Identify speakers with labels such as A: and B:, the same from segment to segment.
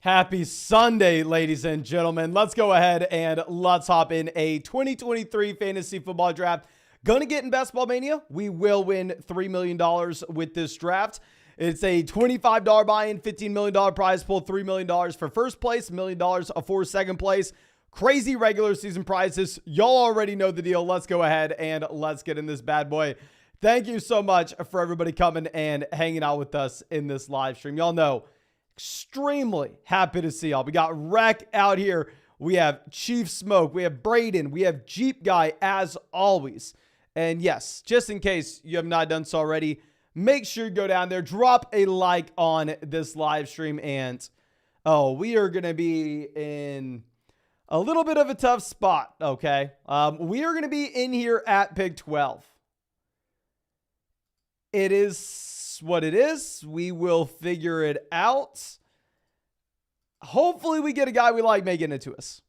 A: Happy Sunday, ladies and gentlemen. Let's go ahead and let's hop in a 2023 fantasy football draft. Gonna get in Best Ball Mania. We will win $3 million with this draft. It's a $25 buy-in, $15 million prize pool, $3 million for first place, $1 million for second place. Crazy regular season prizes. Y'all already know the deal. Let's go ahead and let's get in this bad boy. Thank you so much for everybody coming and hanging out with us in this live stream. Y'all know, extremely happy to see y'all. We got Rec out here. We have Chief Smoke. We have Braden. We have Jeep Guy as always. And yes, just in case you have not done so already, make sure you go down there, drop a like on this live stream. And we are going to be in a little bit of a tough spot. Okay. We are going to be in here at pick 12. It is what it is. We will figure it out. Hopefully we get a guy we like making it to us.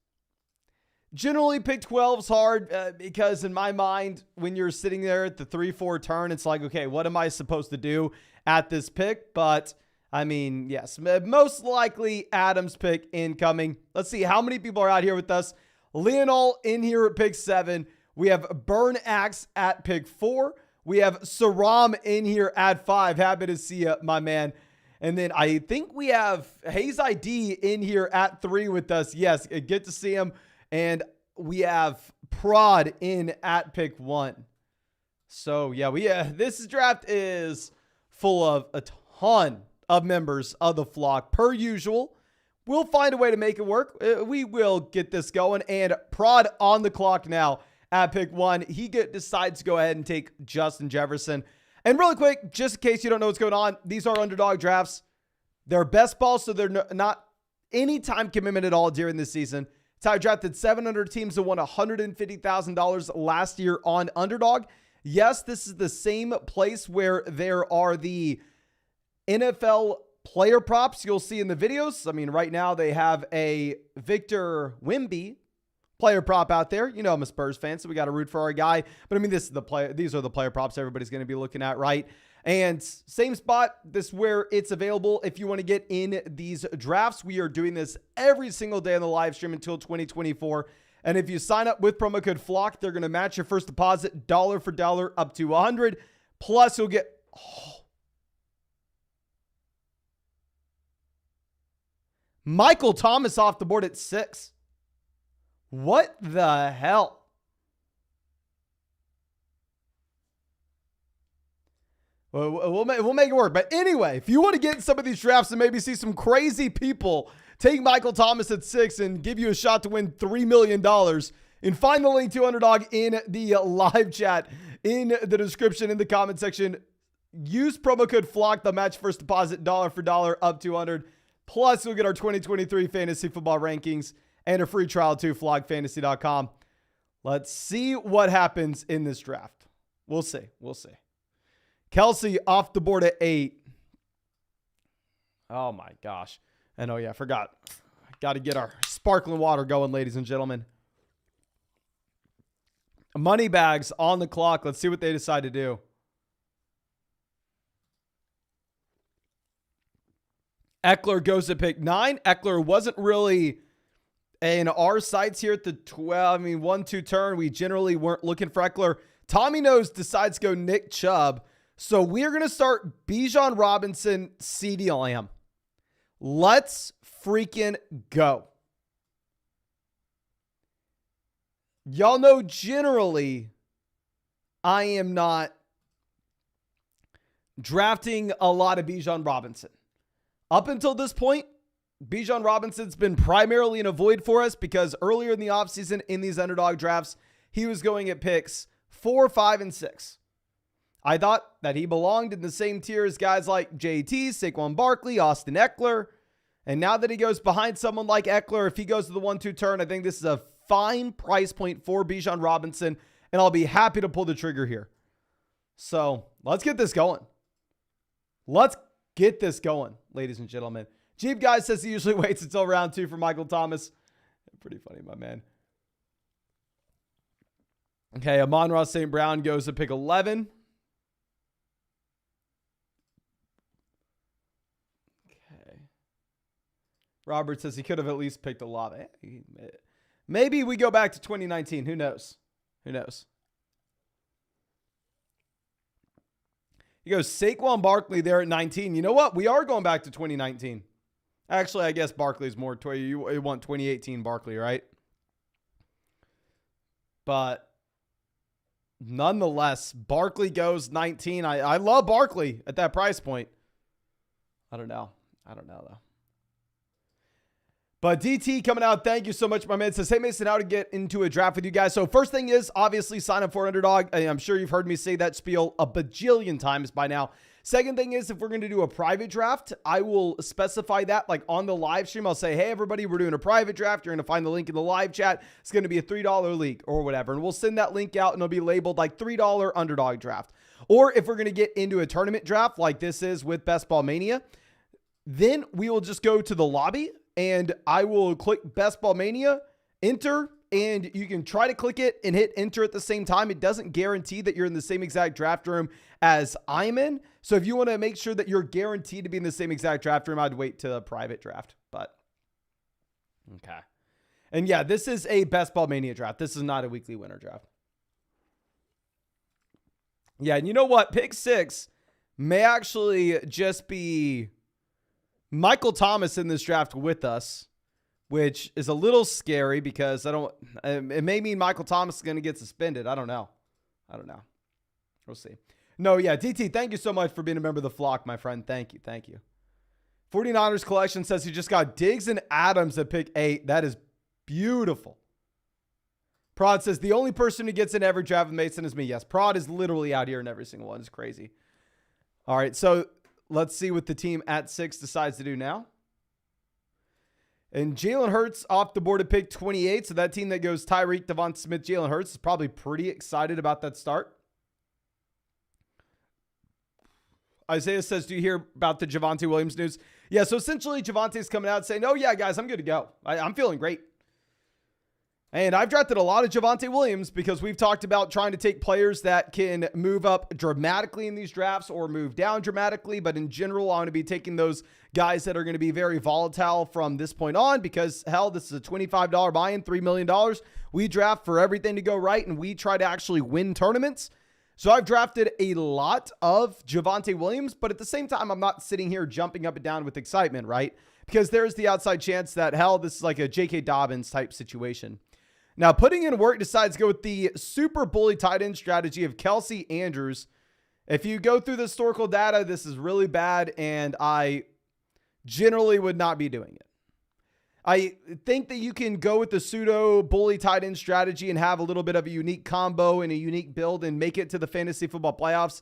A: Generally, pick 12 is hard because in my mind, when you're sitting there at the 3-4 turn, it's like, okay, what am I supposed to do at this pick? But I mean, yes, most likely Adam's pick incoming. Let's see how many people are out here with us. Leonol in here at pick 7. We have Burn Axe at pick 4. We have Saram in here at 5. Happy to see you, my man. And then I think we have Hayes ID in here at 3 with us. Yes, good to see him. And we have Prod in at pick 1. So yeah, this draft is full of a ton of members of the flock per usual. We'll find a way to make it work. We will get this going. And Prod on the clock now. At pick 1, he decides to go ahead and take Justin Jefferson. And really quick, just in case you don't know what's going on, these are underdog drafts. They're best ball, so they're not any time commitment at all during this season. It's how I drafted 700 teams and won $150,000 last year on Underdog. Yes, this is the same place where there are the NFL player props you'll see in the videos. I mean, right now they have a Victor Wimby player prop out there. You know, I'm a Spurs fan, so we got to root for our guy. But I mean, these are the player props everybody's going to be looking at, right? And same spot. This is where it's available if you want to get in these drafts. We are doing this every single day on the live stream until 2024. And if you sign up with promo code FLOCK, they're going to match your first deposit dollar for dollar up to 100. Plus, you'll get Michael Thomas off the board at 6. What the hell? We'll make it work. But anyway, if you want to get in some of these drafts and maybe see some crazy people take Michael Thomas at 6 and give you a shot to win $3 million, and find the link to Underdog in the live chat, in the description, in the comment section. Use promo code FLOCK. They'll match first deposit dollar for dollar up to 100. Plus, you'll get our 2023 fantasy football rankings and a free trial to flogfantasy.com. Let's see what happens in this draft. We'll see. Kelsey off the board at 8. Oh my gosh. And I forgot. Got to get our sparkling water going, ladies and gentlemen. Money bags on the clock. Let's see what they decide to do. Eckler goes to pick 9. Eckler wasn't really in our sights here at the 1-2 turn. We generally weren't looking for Eckler. Tommy Nose decides to go Nick Chubb. So we're going to start Bijan Robinson, CeeDee Lamb. Let's freaking go. Y'all know generally I am not drafting a lot of Bijan Robinson. Up until this point, Bijan Robinson's been primarily an avoid for us because earlier in the offseason in these underdog drafts, he was going at picks 4, 5, and 6. I thought that he belonged in the same tier as guys like JT, Saquon Barkley, Austin Eckler. And now that he goes behind someone like Eckler, if he goes to the 1-2 turn, I think this is a fine price point for Bijan Robinson, and I'll be happy to pull the trigger here. So let's get this going. Let's get this going, ladies and gentlemen. Jeep Guy says he usually waits until round 2 for Michael Thomas. Pretty funny, my man. Okay, Amon-Ra St. Brown goes to pick 11. Okay. Robert says he could have at least picked Olave. Maybe we go back to 2019. Who knows? Who knows? He goes, Saquon Barkley there at 19. You know what? We are going back to 2019. Actually, I guess Barkley's more. You want 2018 Barkley, right? But nonetheless, Barkley goes 19. I love Barkley at that price point. I don't know, though. But DT coming out, thank you so much, my man. Says, hey, Mason, how to get into a draft with you guys. So first thing is, obviously, sign up for Underdog. I'm sure you've heard me say that spiel a bajillion times by now. Second thing is, if we're going to do a private draft, I will specify that like on the live stream. I'll say, hey, everybody, we're doing a private draft. You're going to find the link in the live chat. It's going to be a $3 league or whatever. And we'll send that link out and it'll be labeled like $3 Underdog draft. Or if we're going to get into a tournament draft like this is with Best Ball Mania, then we will just go to the lobby and I will click Best Ball Mania, enter, and you can try to click it and hit enter at the same time. It doesn't guarantee that you're in the same exact draft room as I'm in. So if you want to make sure that you're guaranteed to be in the same exact draft room, I'd wait to a private draft. But okay. And yeah, this is a Best Ball Mania draft. This is not a weekly winner draft. Yeah, and you know what? Pick 6 may actually just be Michael Thomas in this draft with us, which is a little scary because it may mean Michael Thomas is going to get suspended. I don't know. We'll see. No, yeah, DT, thank you so much for being a member of the flock, my friend. Thank you. 49ers Collection says he just got Diggs and Adams at pick 8. That is beautiful. Prod says the only person who gets in every draft with Mason is me. Yes, Prod is literally out here in every single one. It's crazy. All right, so let's see what the team at 6 decides to do now. And Jalen Hurts off the board at pick 28. So that team that goes Tyreek, Devonta Smith, Jalen Hurts is probably pretty excited about that start. Isaiah says, do you hear about the Javonte Williams news? Yeah, so essentially Javonte's coming out saying, oh yeah, guys, I'm good to go. I'm feeling great. And I've drafted a lot of Javonte Williams because we've talked about trying to take players that can move up dramatically in these drafts or move down dramatically. But in general, I want to be taking those guys that are going to be very volatile from this point on because, hell, this is a $25 buy-in, $3 million. We draft for everything to go right, and we try to actually win tournaments. So I've drafted a lot of Javonte Williams, but at the same time, I'm not sitting here jumping up and down with excitement, right? Because there's the outside chance that, hell, this is like a J.K. Dobbins type situation. Now, putting in work decides to go with the super bully tight end strategy of Kelsey Andrews. If you go through the historical data, this is really bad, and I generally would not be doing it. I think that you can go with the pseudo bully tight end strategy and have a little bit of a unique combo and a unique build and make it to the fantasy football playoffs.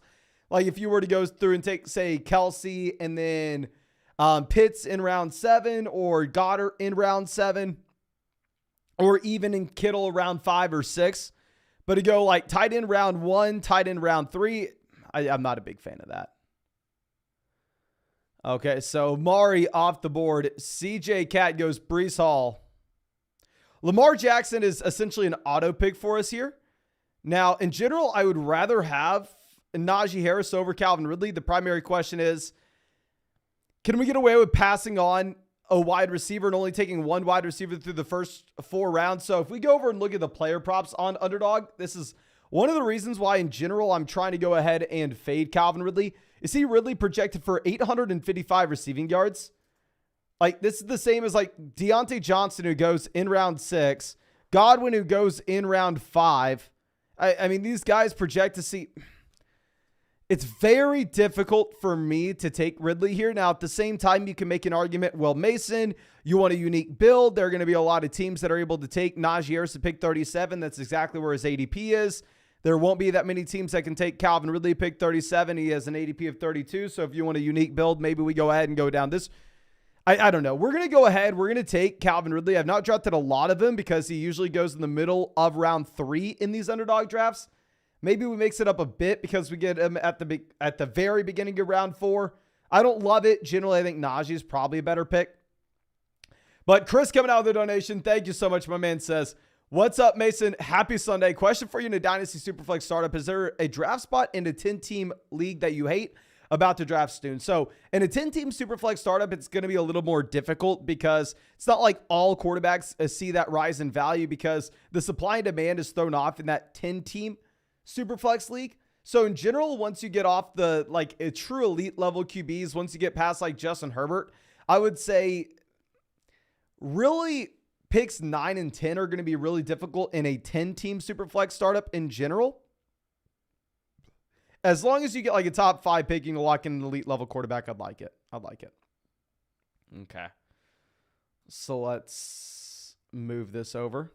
A: Like if you were to go through and take, say, Kelsey and then Pitts in round 7 or Goddard in round 7. Or even in Kittle around 5 or 6. But to go like tight end round 1, tight end round 3, I'm not a big fan of that. Okay, so Mari off the board. CJ Cat goes Breece Hall. Lamar Jackson is essentially an auto pick for us here. Now, in general, I would rather have Najee Harris over Calvin Ridley. The primary question is, can we get away with passing on a wide receiver and only taking one wide receiver through the first 4 rounds? So if we go over and look at the player props on Underdog, this is one of the reasons why in general I'm trying to go ahead and fade Calvin Ridley. Is he Ridley projected for 855 receiving yards? Like this is the same as like Deontay Johnson who goes in round 6, Godwin who goes in round 5. I mean, these guys project to see. It's very difficult for me to take Ridley here. Now, at the same time, you can make an argument, well, Mason, you want a unique build. There are going to be a lot of teams that are able to take Najee Harris at pick 37. That's exactly where his ADP is. There won't be that many teams that can take Calvin Ridley pick 37. He has an ADP of 32. So if you want a unique build, maybe we go ahead and go down this. I don't know. We're going to go ahead. We're going to take Calvin Ridley. I've not drafted a lot of him because he usually goes in the middle of round 3 in these Underdog drafts. Maybe we mix it up a bit because we get him at the very beginning of round 4. I don't love it. Generally, I think Najee is probably a better pick. But Chris coming out with the donation. Thank you so much. My man says, what's up, Mason? Happy Sunday. Question for you in a Dynasty Superflex startup. Is there a draft spot in a 10-team league that you hate? about to draft soon. So in a 10-team Superflex startup, it's going to be a little more difficult because it's not like all quarterbacks see that rise in value because the supply and demand is thrown off in that 10-team Superflex league. So in general, once you get off the like a true elite level QBs, once you get past like Justin Herbert, I would say really picks 9 and 10 are going to be really difficult in a 10-team Superflex startup in general. As long as you get like a top 5 pick, you can lock in an elite level quarterback. I'd like it. Okay. So let's move this over.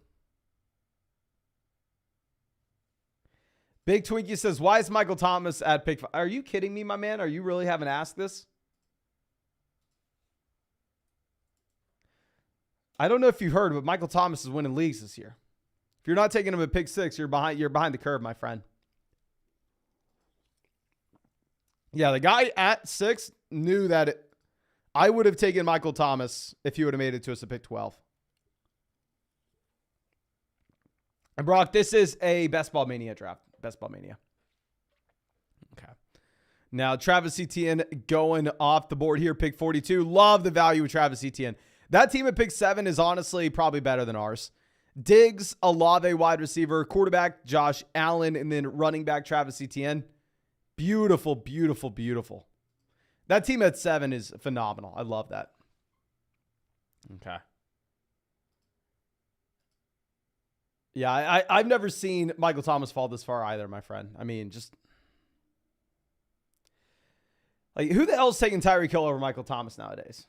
A: Big Twinkie says, why is Michael Thomas at pick 5? Are you kidding me, my man? Are you really having asked this? I don't know if you heard, but Michael Thomas is winning leagues this year. If you're not taking him at pick 6, you're behind the curve, my friend. Yeah, the guy at 6 knew that I would have taken Michael Thomas if he would have made it to us at pick 12. And Brock, this is a Best Ball Mania draft. Best Ball Mania. Okay. Now, Travis Etienne going off the board here, pick 42. Love the value of Travis Etienne. That team at pick 7 is honestly probably better than ours. Diggs, Olave wide receiver, quarterback Josh Allen, and then running back Travis Etienne. Beautiful, beautiful, beautiful. That team at 7 is phenomenal. I love that. Okay. Yeah, I've never seen Michael Thomas fall this far either, my friend. I mean, just like who the hell is taking Tyreek Hill over Michael Thomas nowadays?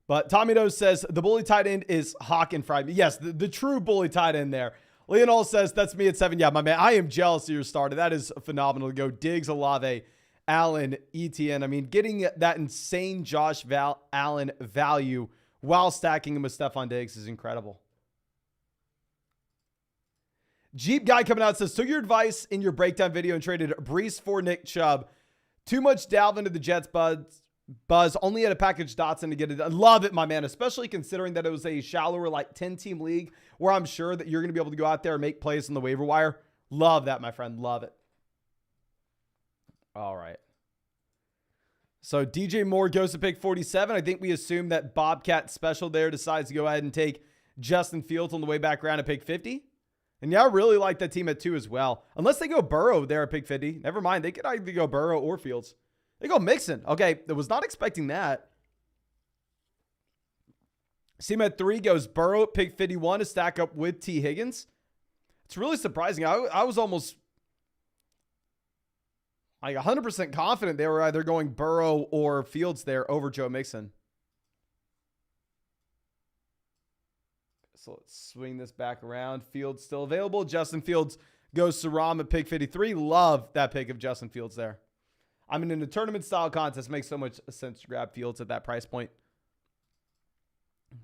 A: But Tommy Nose says the bully tight end is Hawk and Fry. Yes, the true bully tight end there. Leonol says that's me at 7. Yeah, my man, I am jealous of your starter. That is phenomenal to go. Diggs, Olave, Allen, Etienne. I mean, getting that insane Josh Allen value while stacking him with Stephon Diggs is incredible. Jeep guy coming out says, took your advice in your breakdown video and traded Brees for Nick Chubb. Too much Dalvin to the Jets buzz. Only had a package Dotson to get it done. Love it, my man, especially considering that it was a shallower, like 10-team league where I'm sure that you're going to be able to go out there and make plays on the waiver wire. Love that, my friend. Love it. All right. So DJ Moore goes to pick 47. I think we assume that Bobcat Special there decides to go ahead and take Justin Fields on the way back around at pick 50. And yeah, I really like that team at 2 as well. Unless they go Burrow there at pick 50. Never mind. They could either go Burrow or Fields. They go Mixon. Okay, I was not expecting that. Team at 3 goes Burrow at pick 51 to stack up with T. Higgins. It's really surprising. I was almost like 100% confident they were either going Burrow or Fields there over Joe Mixon. So let's swing this back around. Fields still available. Justin Fields goes to Ram at pick 53. Love that pick of Justin Fields there. I mean, in a tournament style contest, makes so much sense to grab Fields at that price point.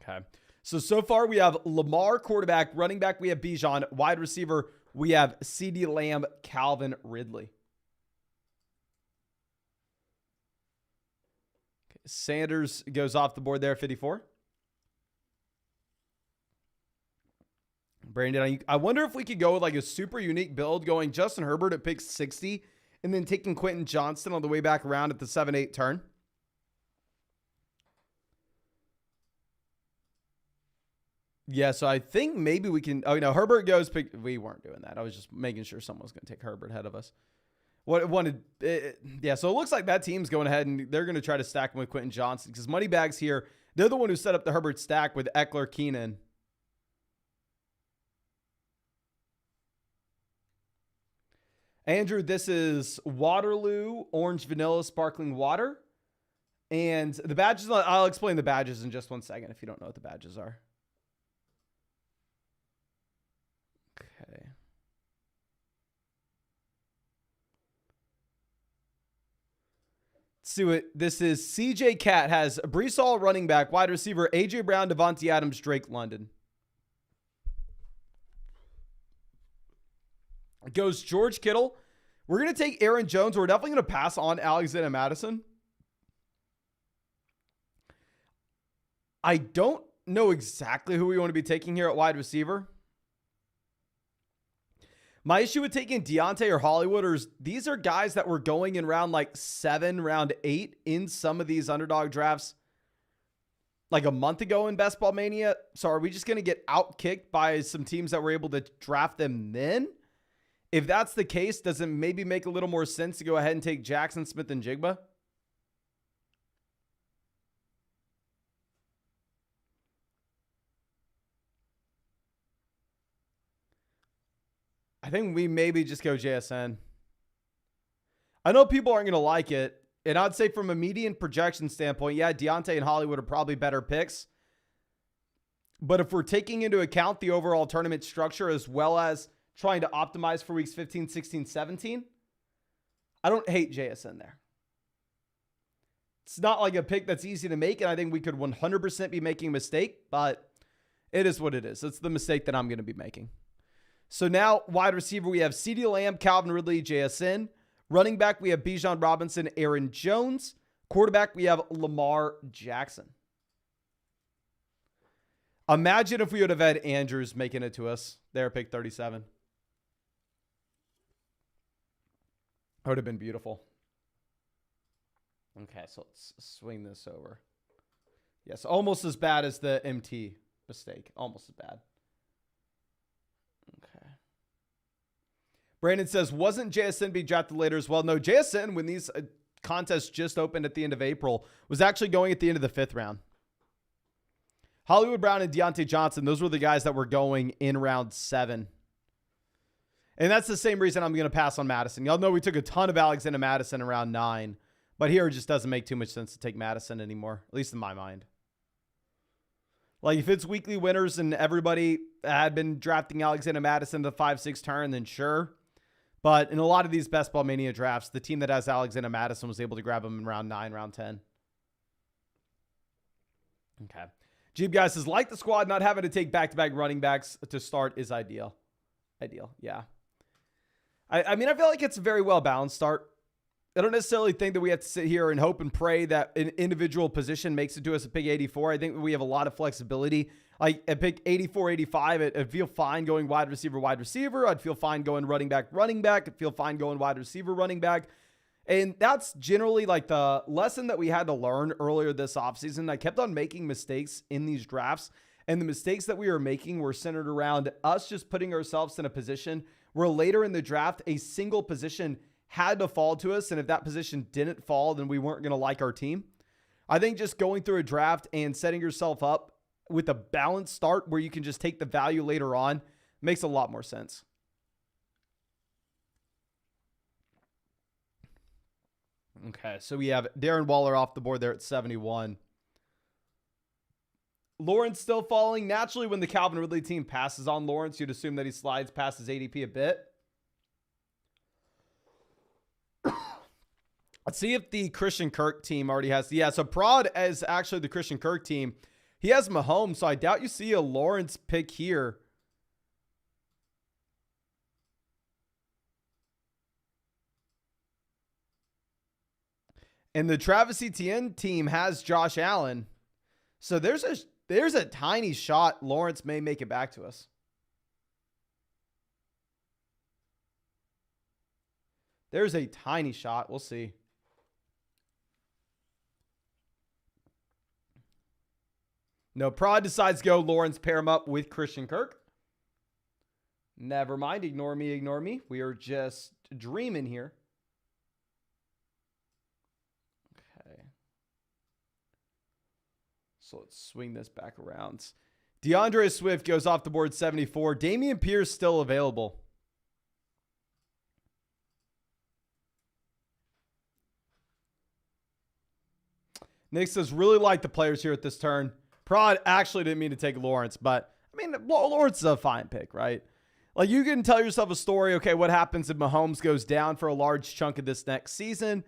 A: Okay. So far we have Lamar, quarterback. Running back, we have Bijan. Wide receiver, we have CeeDee Lamb, Calvin Ridley. Okay. Sanders goes off the board there at 54. Brandon, I wonder if we could go with like a super unique build going Justin Herbert at pick 60 and then taking Quentin Johnston on the way back around at the 7-8 turn. Yeah, so I think maybe we can. Oh, you know, Herbert goes pick. We weren't doing that. I was just making sure someone was going to take Herbert ahead of us. Yeah, so it looks like that team's going ahead and they're going to try to stack him with Quentin Johnston because Moneybags here, they're the one who set up the Herbert stack with Eckler, Keenan. Andrew, this is Waterloo, orange vanilla, sparkling water. And the badges, I'll explain the badges in just one second if you don't know what the badges are. Okay. Let's see what this is. CJ Cat has Brees Hall, running back, wide receiver, AJ Brown, Devontae Adams, Drake London. It goes George Kittle. We're going to take Aaron Jones. We're definitely going to pass on Alexander Madison. I don't know exactly who we want to be taking here at wide receiver. My issue with taking Deontay or Hollywood is these are guys that were going in round like 7, round 8 in some of these underdog drafts like a month ago in Best Ball Mania. So are we just going to get outkicked by some teams that were able to draft them then? If that's the case, does it maybe make a little more sense to go ahead and take Jackson Smith and Jigba? I think we maybe just go JSN. I know people aren't going to like it. And I'd say from a median projection standpoint, yeah, Deontay and Hollywood are probably better picks. But if we're taking into account the overall tournament structure as well as trying to optimize for weeks 15, 16, 17, I don't hate JSN there. It's not like a pick that's easy to make, and I think we could 100% be making a mistake, but it is what it is. It's the mistake that I'm going to be making. So now, wide receiver, we have CeeDee Lamb, Calvin Ridley, JSN. Running back, we have Bijan Robinson, Aaron Jones. Quarterback, we have Lamar Jackson. Imagine if we would have had Andrews making it to us there, pick 37. That would have been beautiful. Okay, so let's swing this over. Yes, almost as bad as the MT mistake. Almost as bad. Okay. Brandon says, wasn't JSN being drafted later as well? No, JSN, when these contests just opened at the end of April, was actually going at the end of the 5th round. Hollywood Brown and Deontay Johnson, those were the guys that were going in round 7. And that's the same reason I'm going to pass on Madison. Y'all know we took a ton of Alexander Madison around 9. But here it just doesn't make too much sense to take Madison anymore, at least in my mind. Like, if it's weekly winners and everybody had been drafting Alexander Madison to the 5-6 turn, then sure. But in a lot of these Best Ball Mania drafts, the team that has Alexander Madison was able to grab him in round 9, round 10. Okay. Jeep guy says, like the squad, not having to take back-to-back running backs to start is ideal. Ideal, yeah. I mean, I feel like it's a very well-balanced start. I don't necessarily think that we have to sit here and hope and pray that an individual position makes it to us at pick 84. I think we have a lot of flexibility. Like at pick 84, 85, I'd feel fine going wide receiver. I'd feel fine going running back. I'd feel fine going wide receiver, running back. And that's generally like the lesson that we had to learn earlier this offseason. I kept on making mistakes in these drafts, and the mistakes that we were making were centered around us just putting ourselves in a position where later in the draft, a single position had to fall to us. And if that position didn't fall, then we weren't going to like our team. I think just going through a draft and setting yourself up with a balanced start where you can just take the value later on makes a lot more sense. Okay, so we have Darren Waller off the board there at 71. Lawrence still falling. Naturally, when the Calvin Ridley team passes on Lawrence, you'd assume that he slides past his ADP a bit. Let's see if the Christian Kirk team already has. Yeah, so Prod is actually the Christian Kirk team. He has Mahomes, so I doubt you see a Lawrence pick here. And the Travis Etienne team has Josh Allen. So there's a tiny shot Lawrence may make it back to us. There's a tiny shot. We'll see. No, Prod decides to go Lawrence, pair him up with Christian Kirk. Never mind. Ignore me. We are just dreaming here. Okay. So let's swing this back around. DeAndre Swift goes off the board 74. Dameon Pierce still available. Nick says, really like the players here at this turn. Prod actually didn't mean to take Lawrence, but I mean, Lawrence is a fine pick, right? Like, you can tell yourself a story. Okay, what happens if Mahomes goes down for a large chunk of this next season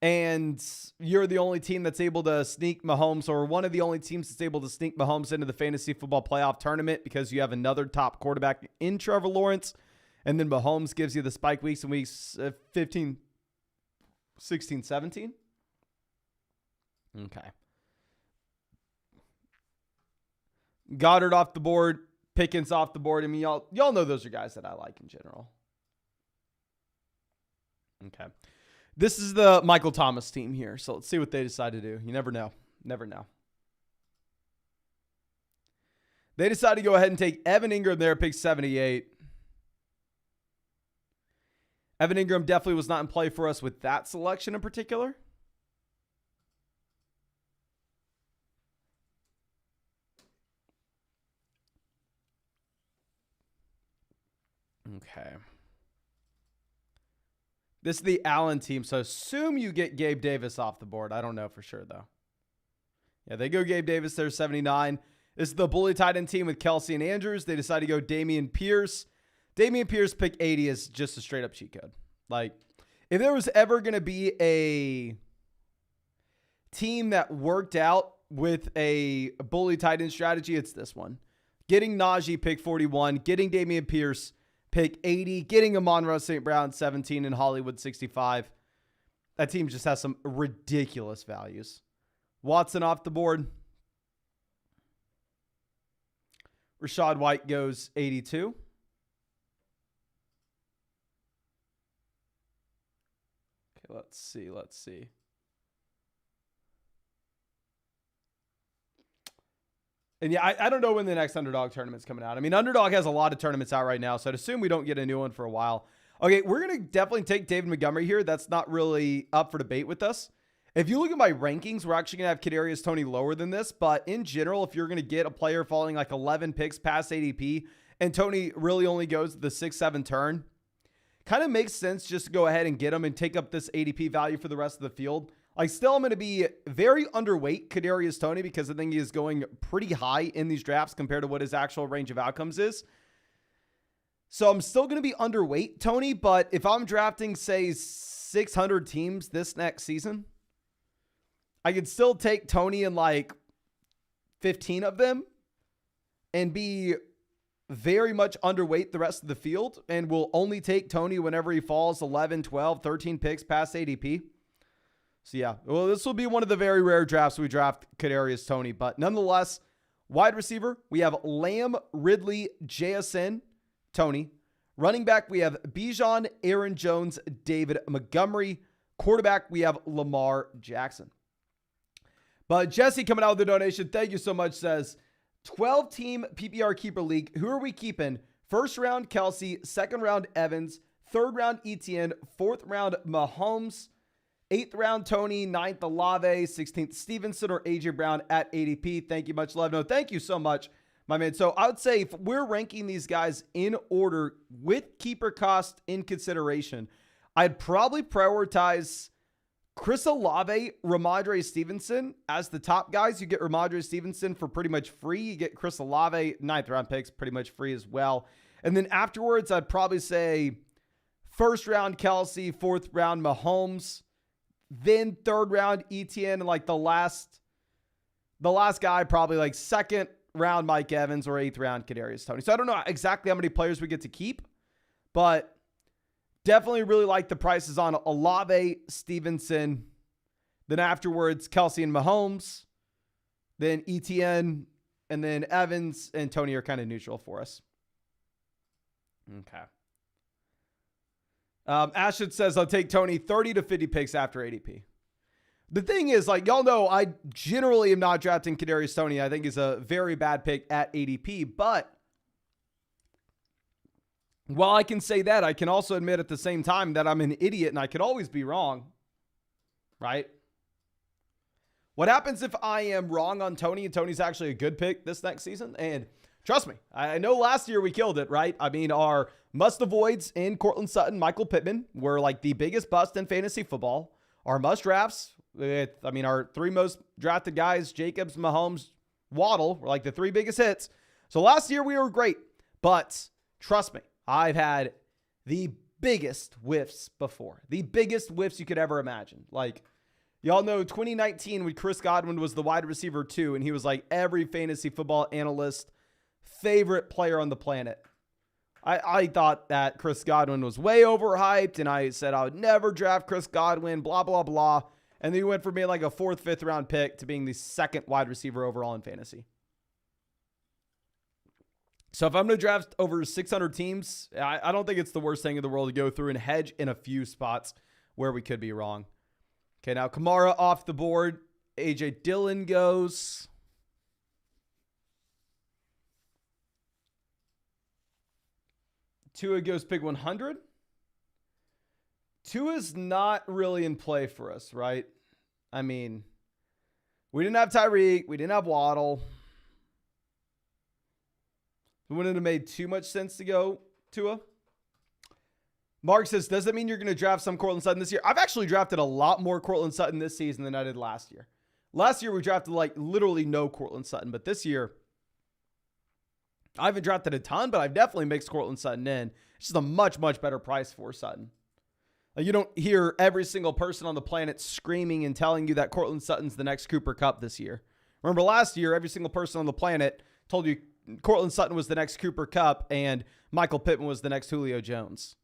A: and you're the only team that's able to sneak Mahomes, or one of the only teams that's able to sneak Mahomes into the fantasy football playoff tournament because you have another top quarterback in Trevor Lawrence, and then Mahomes gives you the spike weeks in weeks 15, 16, 17. Okay. Goddard off the board. Pickens off the board. I mean, y'all know those are guys that I like in general. Okay. This is the Michael Thomas team here. So let's see what they decide to do. You never know. Never know. They decided to go ahead and take Evan Ingram there, pick 78. Evan Ingram definitely was not in play for us with that selection in particular. Okay. This is the Allen team, so assume you get Gabe Davis off the board. I don't know for sure, though. Yeah, they go Gabe Davis there, 79. This is the bully tight end team with Kelsey and Andrews. They decide to go Dameon Pierce. Dameon Pierce pick 80 is just a straight up cheat code. Like, if there was ever going to be a team that worked out with a bully tight end strategy, it's this one. Getting Najee pick 41, getting Dameon Pierce pick 80, getting Amon-Ra St. Brown 17 and Hollywood 65. That team just has some ridiculous values. Watson off the board. Rachaad White goes 82. Okay, let's see. And yeah, I don't know when the next Underdog tournament's coming out. I mean, Underdog has a lot of tournaments out right now, so I'd assume we don't get a new one for a while. Okay, we're going to definitely take David Montgomery here. That's not really up for debate with us. If you look at my rankings, we're actually going to have Kadarius Toney lower than this. But in general, if you're going to get a player falling like 11 picks past ADP, and Toney really only goes the 6-7 turn, kind of makes sense just to go ahead and get him and take up this ADP value for the rest of the field. Like, still, I'm going to be very underweight Kadarius Toney because I think he is going pretty high in these drafts compared to what his actual range of outcomes is. So I'm still going to be underweight Toney, but if I'm drafting, say, 600 teams this next season, I could still take Toney in like 15 of them and be very much underweight the rest of the field, and will only take Toney whenever he falls 11, 12, 13 picks past ADP. So yeah, well, this will be one of the very rare drafts we draft Kadarius Toney, but nonetheless, wide receiver, we have Lamb, Ridley, JSN, Toney. Running back, we have Bijan, Aaron Jones, David Montgomery. Quarterback, we have Lamar Jackson. But Jesse coming out with the donation, thank you so much, says, 12-team PPR keeper league. Who are we keeping? First round, Kelsey. Second round, Evans. Third round, Etienne. Fourth round, Mahomes. 8th round, Toney. 9th, Olave. 16th, Stevenson or AJ Brown at ADP. Thank you much, love. No, thank you so much, my man. So I would say if we're ranking these guys in order with keeper cost in consideration, I'd probably prioritize Chris Olave, Ramondre Stevenson as the top guys. You get Ramondre Stevenson for pretty much free. You get Chris Olave, 9th round picks, pretty much free as well. And then afterwards, I'd probably say first round Kelsey, 4th round Mahomes, then 3rd round Etienne, and like the last guy, probably like 2nd round Mike Evans or 8th round Kadarius Toney. So I don't know exactly how many players we get to keep, but definitely really like the prices on Olave, Stevenson. Then afterwards, Kelsey and Mahomes. Then Etienne. And then Evans and Toney are kind of neutral for us. Okay. Ashton says, I'll take Toney 30 to 50 picks after ADP. The thing is, like, y'all know, I generally am not drafting Kadarius Toney. I think he's a very bad pick at ADP. But while I can say that, I can also admit at the same time that I'm an idiot and I could always be wrong, right? What happens if I am wrong on Toney and Toney's actually a good pick this next season? And trust me, I know last year we killed it, right? I mean, our must-avoids in Cortland Sutton, Michael Pittman were like the biggest bust in fantasy football. Our must-drafts, our 3 most drafted guys, Jacobs, Mahomes, Waddle, were like the 3 biggest hits. So last year we were great, but trust me, I've had the biggest whiffs before. The biggest whiffs you could ever imagine. Like, y'all know 2019 when Chris Godwin was the wide receiver 2, and he was like every fantasy football analyst favorite player on the planet. I thought that Chris Godwin was way overhyped, and I said I would never draft Chris Godwin, blah, blah, blah. And then he went from being like a 4th, 5th round pick to being the 2nd wide receiver overall in fantasy. So if I'm going to draft over 600 teams, I don't think it's the worst thing in the world to go through and hedge in a few spots where we could be wrong. Okay, now Kamara off the board. A.J. Dillon goes. Tua goes pick 100. Tua's not really in play for us, right? I mean, we didn't have Tyreek. We didn't have Waddle. It wouldn't have made too much sense to go Tua. Mark says, does that mean you're going to draft some Courtland Sutton this year? I've actually drafted a lot more Courtland Sutton this season than I did last year. Last year, we drafted like literally no Courtland Sutton. But this year, I haven't drafted a ton, but I've definitely mixed Courtland Sutton in. It's just a much, much better price for Sutton. Like, you don't hear every single person on the planet screaming and telling you that Courtland Sutton's the next Cooper Kupp this year. Remember last year, every single person on the planet told you Courtland Sutton was the next Cooper Kupp and Michael Pittman was the next Julio Jones.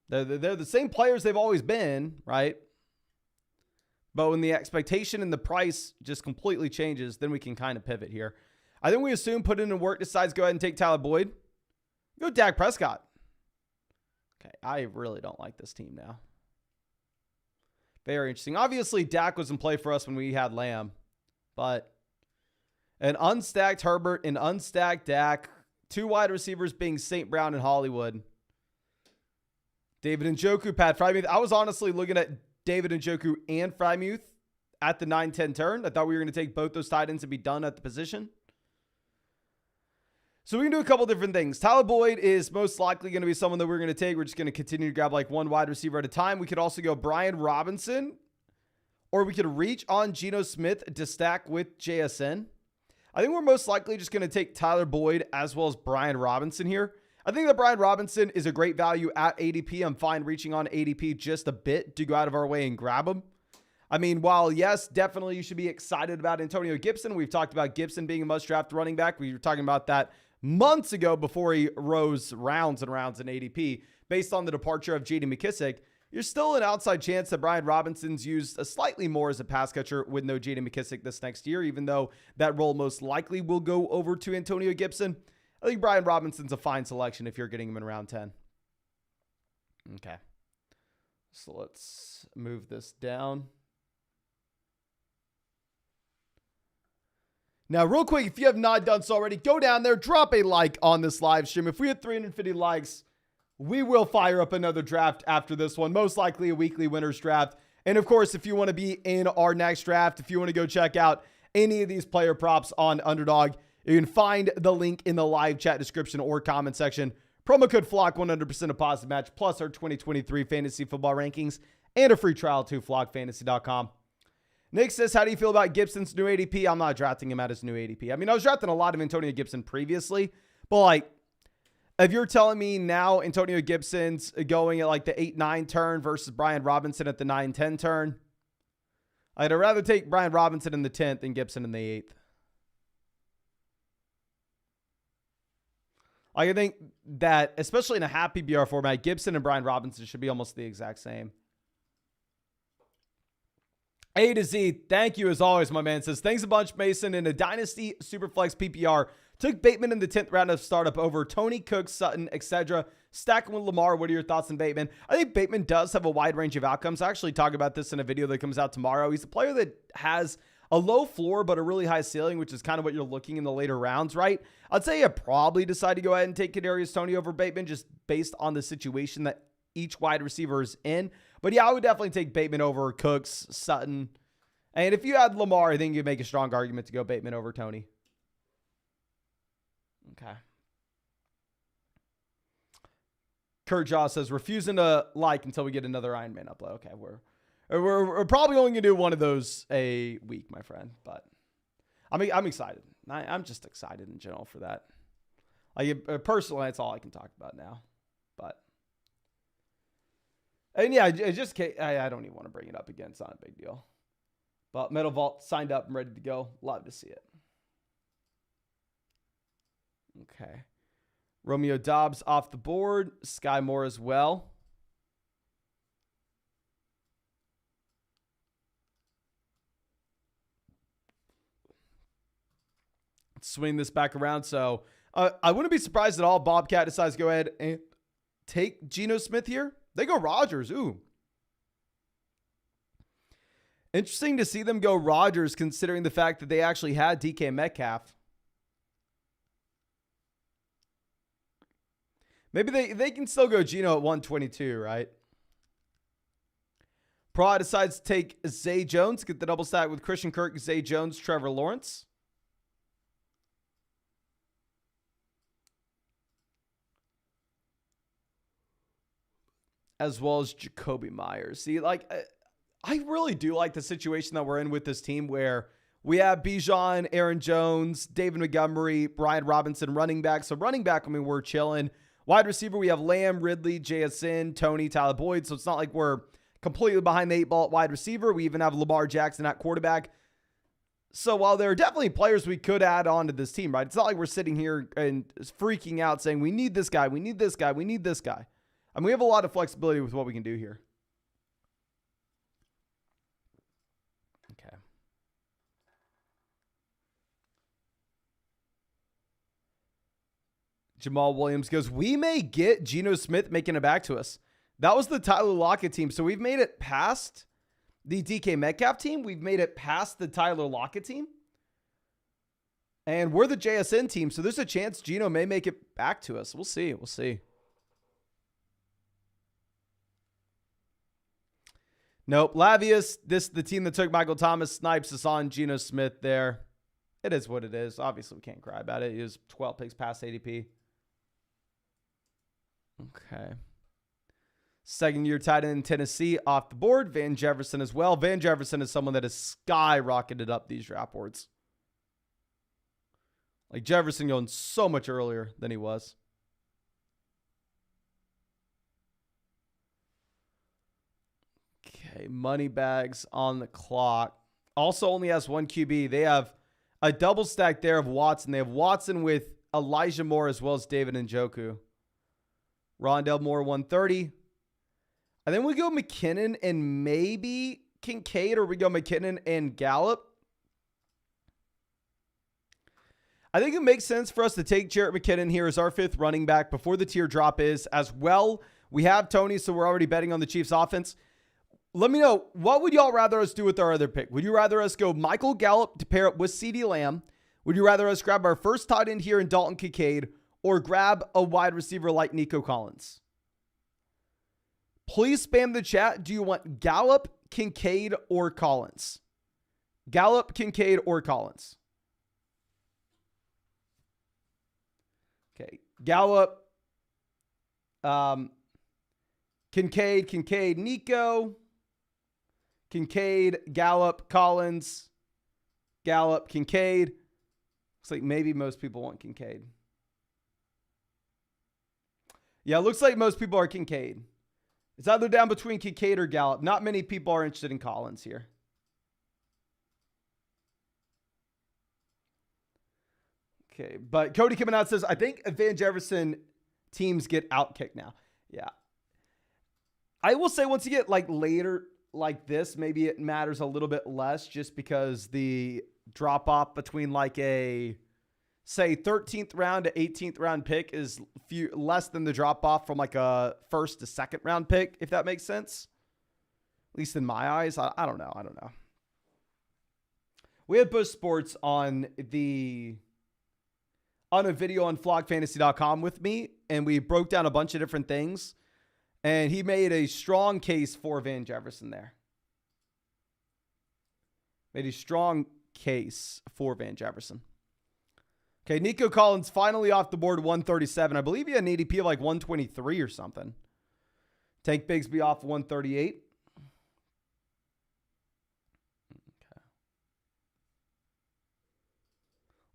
A: They're the same players they've always been, right? But when the expectation and the price just completely changes, then we can kind of pivot here. I think we assume put in the work, decides go ahead and take Tyler Boyd. Go Dak Prescott. Okay, I really don't like this team now. Very interesting. Obviously, Dak was in play for us when we had Lamb. But an unstacked Herbert, an unstacked Dak, two wide receivers being St. Brown and Hollywood. David Njoku, Pat Freiermuth. I was honestly looking at David Njoku and Freiermuth at the 9-10 turn. I thought we were going to take both those tight ends and be done at the position. So we can do a couple different things. Tyler Boyd is most likely going to be someone that we're going to take. We're just going to continue to grab like one wide receiver at a time. We could also go Brian Robinson, or we could reach on Geno Smith to stack with JSN. I think we're most likely just going to take Tyler Boyd as well as Brian Robinson here. I think that Brian Robinson is a great value at ADP. I'm fine reaching on ADP just a bit to go out of our way and grab him. I mean, while yes, definitely you should be excited about Antonio Gibson. We've talked about Gibson being a must-draft running back. We were talking about that months ago before he rose rounds and rounds in ADP. Based on the departure of J.D. McKissick, you're still an outside chance that Brian Robinson's used a slightly more as a pass catcher with no J.D. McKissick this next year, even though that role most likely will go over to Antonio Gibson. I think Brian Robinson's a fine selection if you're getting him in round 10. Okay. So let's move this down. Now, real quick, if you have not done so already, go down there, drop a like on this live stream. If we hit 350 likes, we will fire up another draft after this one, most likely a weekly winners draft. And of course, if you want to be in our next draft, if you want to go check out any of these player props on Underdog, you can find the link in the live chat description or comment section. Promo code FLOCK, 100% a positive match, plus our 2023 fantasy football rankings and a free trial to flockfantasy.com. Nick says, how do you feel about Gibson's new ADP? I'm not drafting him at his new ADP. I mean, I was drafting a lot of Antonio Gibson previously, but like, if you're telling me now Antonio Gibson's going at like the 8-9 turn versus Brian Robinson at the 9-10 turn, I'd rather take Brian Robinson in the 10th than Gibson in the 8th. I think that, especially in a half PPR format, Gibson and Brian Robinson should be almost the exact same. A to Z, thank you as always, my man. Says, thanks a bunch, Mason. In a Dynasty Superflex PPR, took Bateman in the 10th round of startup over Tony, Cook, Sutton, etc. Stacking with Lamar. What are your thoughts on Bateman? I think Bateman does have a wide range of outcomes. I actually talk about this in a video that comes out tomorrow. He's a player that has a low floor, but a really high ceiling, which is kind of what you're looking in the later rounds, right? I'd say I'd probably decide to go ahead and take Kadarius Toney over Bateman just based on the situation that each wide receiver is in. But yeah, I would definitely take Bateman over Cooks, Sutton. And if you had Lamar, I think you'd make a strong argument to go Bateman over Toney. Okay. Kurt Jaw says, refusing to like until we get another Iron Man upload. Okay, we're probably only going to do one of those a week, my friend. But I'm excited. I'm just excited in general for that. Like, personally, that's all I can talk about now. But, and yeah, it just, I don't even want to bring it up again. It's not a big deal. But Metal Vault signed up and ready to go. Love to see it. Okay. Romeo Dobbs off the board. Sky Moore as well. Let's swing this back around. So I wouldn't be surprised at all. Bobcat decides to go ahead and take Geno Smith here. They go Rodgers. Ooh. Interesting to see them go Rodgers considering the fact that they actually had DK Metcalf. Maybe they can still go Geno at 122, right? Pra decides to take Zay Jones, get the double stack with Christian Kirk, Zay Jones, Trevor Lawrence. As well as Jacoby Myers. See, like, I really do like the situation that we're in with this team where we have Bijan, Aaron Jones, David Montgomery, Brian Robinson, running back. So running back, I mean, we're chilling. Wide receiver, we have Lamb, Ridley, JSN, Tony, Tyler Boyd. So it's not like we're completely behind the 8 ball at wide receiver. We even have Lamar Jackson at quarterback. So while there are definitely players we could add on to this team, right? It's not like we're sitting here and freaking out saying, we need this guy, we need this guy, we need this guy. I mean, we have a lot of flexibility with what we can do here. Okay. Jamal Williams goes, we may get Geno Smith making it back to us. That was the Tyler Lockett team. So we've made it past the DK Metcalf team. We've made it past the Tyler Lockett team. And we're the JSN team. So there's a chance Geno may make it back to us. We'll see. We'll see. Nope. Lavius, this is the team that took Michael Thomas. Snipes is on Geno Smith there. It is what it is. Obviously, we can't cry about it. He was 12 picks past ADP. Okay. Second-year tight end in Tennessee off the board. Van Jefferson as well. Van Jefferson is someone that has skyrocketed up these draft boards. Like Jefferson going so much earlier than he was. Okay, money bags on the clock. Also only has one QB. They have a double stack there of Watson. They have Watson with Elijah Moore as well as David Njoku. Rondell Moore, 130. And then we go McKinnon and maybe Kincaid, or we go McKinnon and Gallup. I think it makes sense for us to take Jarrett McKinnon here as our 5th running back before the teardrop is as well. We have Tony, so we're already betting on the Chiefs offense. Let me know, what would y'all rather us do with our other pick? Would you rather us go Michael Gallup to pair up with CeeDee Lamb? Would you rather us grab our first tight end here in Dalton Kincaid, or grab a wide receiver like Nico Collins? Please spam the chat. Do you want Gallup, Kincaid, or Collins? Gallup, Kincaid, or Collins? Okay. Gallup, Kincaid, Nico, Kincaid, Gallup, Collins, Gallup, Kincaid. Looks like maybe most people want Kincaid. Yeah, it looks like most people are Kincaid. It's either down between Kincaid or Gallup. Not many people are interested in Collins here. Okay, but Cody coming out says, I think Van Jefferson teams get outkicked now. Yeah. I will say once you get like later like this, maybe it matters a little bit less just because the drop off between like a, say, 13th round to 18th round pick is less than the drop off from like a 1st to 2nd round pick, if that makes sense. At least in my eyes. I don't know. I don't know. We had Bush Sports on a video on flogfantasy.com with me, and we broke down a bunch of different things, and he made a strong case for Van Jefferson there. Made a strong case for Van Jefferson. Okay, Nico Collins finally off the board, 137. I believe he had an ADP of like 123 or something. Tank Bigsby off 138. Okay.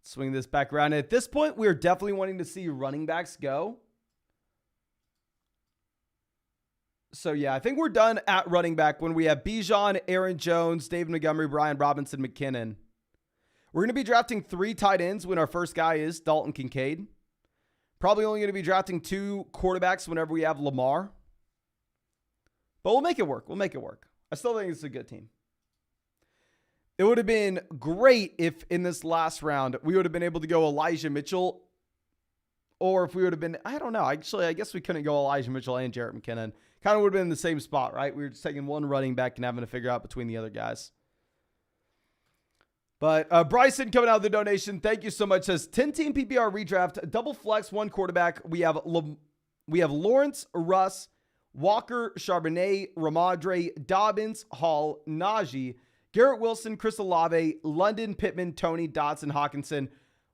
A: Swing this back around. At this point, we're definitely wanting to see running backs go. So, yeah, I think we're done at running back when we have Bijan, Aaron Jones, David Montgomery, Brian Robinson, McKinnon. We're going to be drafting 3 tight ends when our first guy is Dalton Kincaid. Probably only going to be drafting 2 quarterbacks whenever we have Lamar. But we'll make it work. We'll make it work. I still think it's a good team. It would have been great if in this last round we would have been able to go Elijah Mitchell Or if we would have been, I don't know. Actually, I guess we couldn't go Elijah Mitchell and Jarrett McKinnon. Kind of would have been in the same spot, right? We were just taking one running back and having to figure out between the other guys. But Bryson coming out of the donation, thank you so much. Says 10-team PPR redraft, double flex, one quarterback. We have Lawrence, Russ, Walker, Charbonnet, Ramadre, Dobbins, Hall, Najee, Garrett Wilson, Chris Olave, London, Pittman, Tony, Dotson, Hawkinson.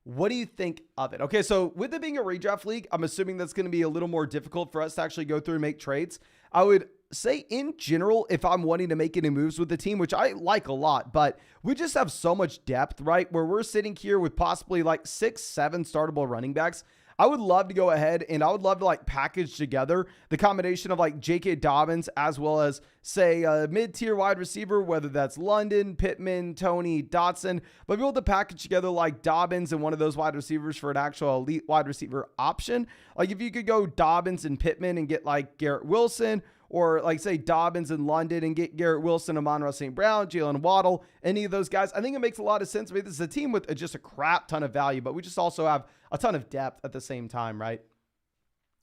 A: What do you think of it? Okay, so with it being a redraft league, I'm assuming that's going to be a little more difficult for us to actually go through and make trades. I would say in general, if I'm wanting to make any moves with the team, which I like a lot, but we just have so much depth, right? Where we're sitting here with possibly like 6, 7 startable running backs. I would love to go ahead and I would love to like package together the combination of like J.K. Dobbins as well as say a mid-tier wide receiver, whether that's London, Pittman, Tony, Dotson, but be able to package together like Dobbins and one of those wide receivers for an actual elite wide receiver option. Like if you could go Dobbins and Pittman and get like Garrett Wilson, or like say Dobbins in London and get Garrett Wilson, Amon-Ra St. Brown, Jalen Waddle, any of those guys. I think it makes a lot of sense. I mean, this is a team with just a crap ton of value, but we just also have a ton of depth at the same time, right?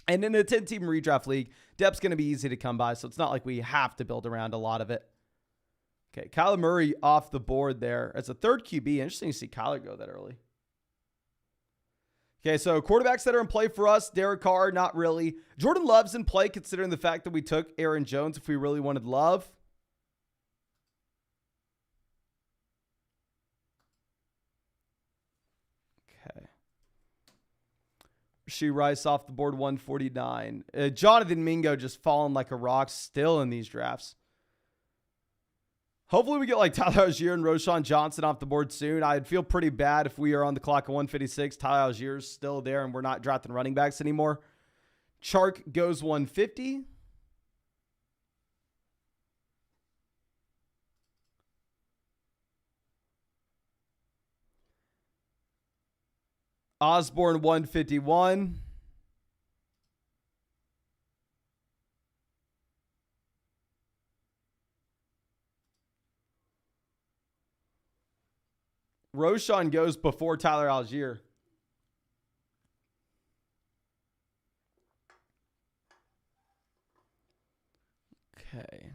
A: And in a 10-team redraft league, depth's going to be easy to come by, so it's not like we have to build around a lot of it. Okay, Kyler Murray off the board there as a third QB. Interesting to see Kyler go that early. Okay, so quarterbacks that are in play for us, Derek Carr, not really. Jordan Love's in play considering the fact that we took Aaron Jones if we really wanted Love. Okay. Rasheed Rice off the board, 149. Jonathan Mingo just falling like a rock still in these drafts. Hopefully we get like Tyler Algier and Roschon Johnson off the board soon. I'd feel pretty bad if we are on the clock at 156. Tyler Algier's still there and we're not drafting running backs anymore. Chark goes 150. Osborne 151. Roschon goes before Tyler Algier. Okay.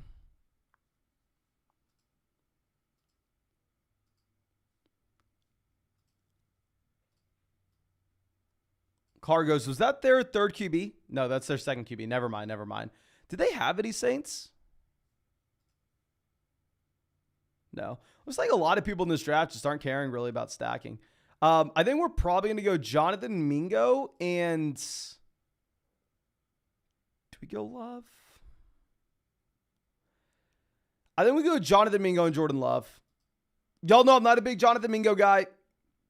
A: Carr goes, was that their third QB? No, that's their second QB. Never mind, never mind. Did they have any Saints? No. Looks like a lot of people in this draft just aren't caring really about stacking. I think we're probably going to go Jonathan Mingo and... Do we go Love? I think we go Jonathan Mingo and Jordan Love. Y'all know I'm not a big Jonathan Mingo guy.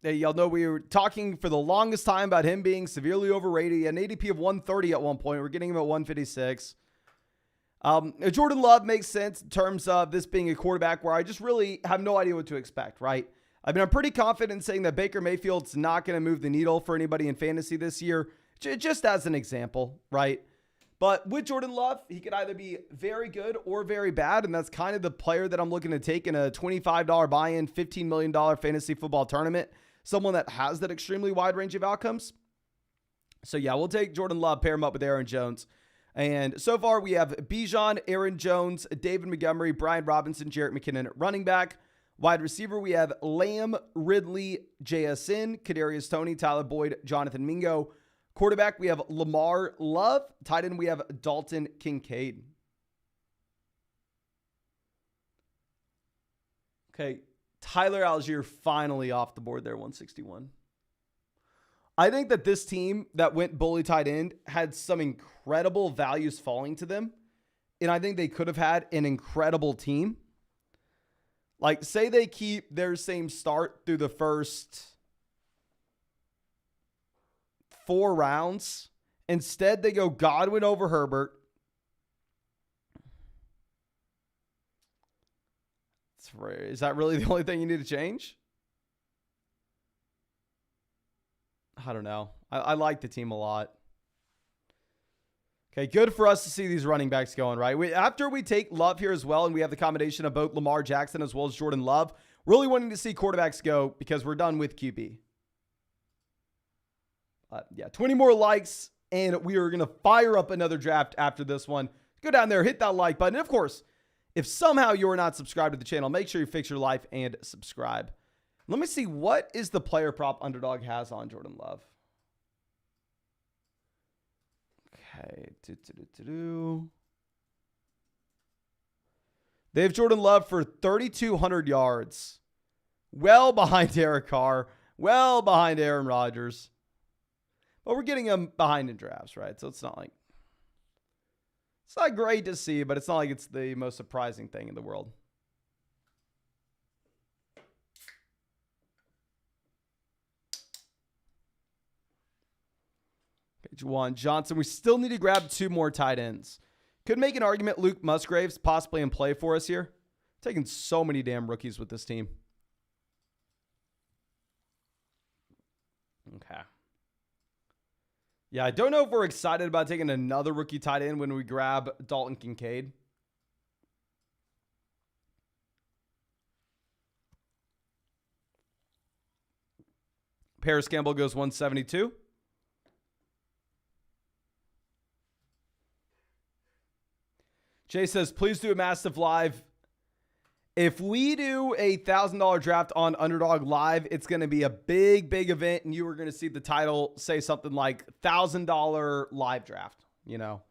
A: Hey, y'all know we were talking for the longest time about him being severely overrated. He had an ADP of 130 at one point. We're getting him at 156. Jordan Love makes sense in terms of this being a quarterback where I just really have no idea what to expect, right? I mean, I'm pretty confident in saying that Baker Mayfield's not going to move the needle for anybody in fantasy this year, just as an example, right? But with Jordan Love, he could either be very good or very bad, and that's kind of the player that I'm looking to take in a $25 buy-in, $15 million fantasy football tournament, someone that has that extremely wide range of outcomes. So yeah, we'll take Jordan Love, pair him up with Aaron Jones. And so far, we have Bijan, Aaron Jones, David Montgomery, Brian Robinson, Jarrett McKinnon at running back. Wide receiver, we have Lamb, Ridley, JSN, Kadarius Toney, Tyler Boyd, Jonathan Mingo. Quarterback, we have Lamar Love. Tight end, we have Dalton Kincaid. Okay, Tyler Algier finally off the board there, 161. I think that this team that went bully tight end had some incredible values falling to them. And I think they could have had an incredible team. Like, say they keep their same start through the first 4 rounds. Instead, they go Godwin over Herbert. Is that really the only thing you need to change? I don't know. I like the team a lot. Okay, good for us to see these running backs going, right? After we take Love here as well, and we have the combination of both Lamar Jackson as well as Jordan Love, really wanting to see quarterbacks go because we're done with QB. Yeah, 20 more likes, and we are going to fire up another draft after this one. Go down there, hit that like button. And of course, if somehow you're not subscribed to the channel, make sure you fix your life and subscribe. Let me see, what is the player prop Underdog has on Jordan Love? Okay. They have Jordan Love for 3,200 yards. Well behind Derek Carr. Well behind Aaron Rodgers. But we're getting him behind in drafts, right? So it's not like... It's not great to see, but it's not like it's the most surprising thing in the world. Okay, Juwan Johnson. We still need to grab 2 more tight ends. Could make an argument Luke Musgrave's possibly in play for us here. Taking so many damn rookies with this team. Okay. Yeah, I don't know if we're excited about taking another rookie tight end when we grab Dalton Kincaid. Paris Campbell goes 172. Jay says, please do a massive live. If we do a $1,000 draft on Underdog Live, it's going to be a big, big event, and you are going to see the title say something like $1,000 live draft. You know,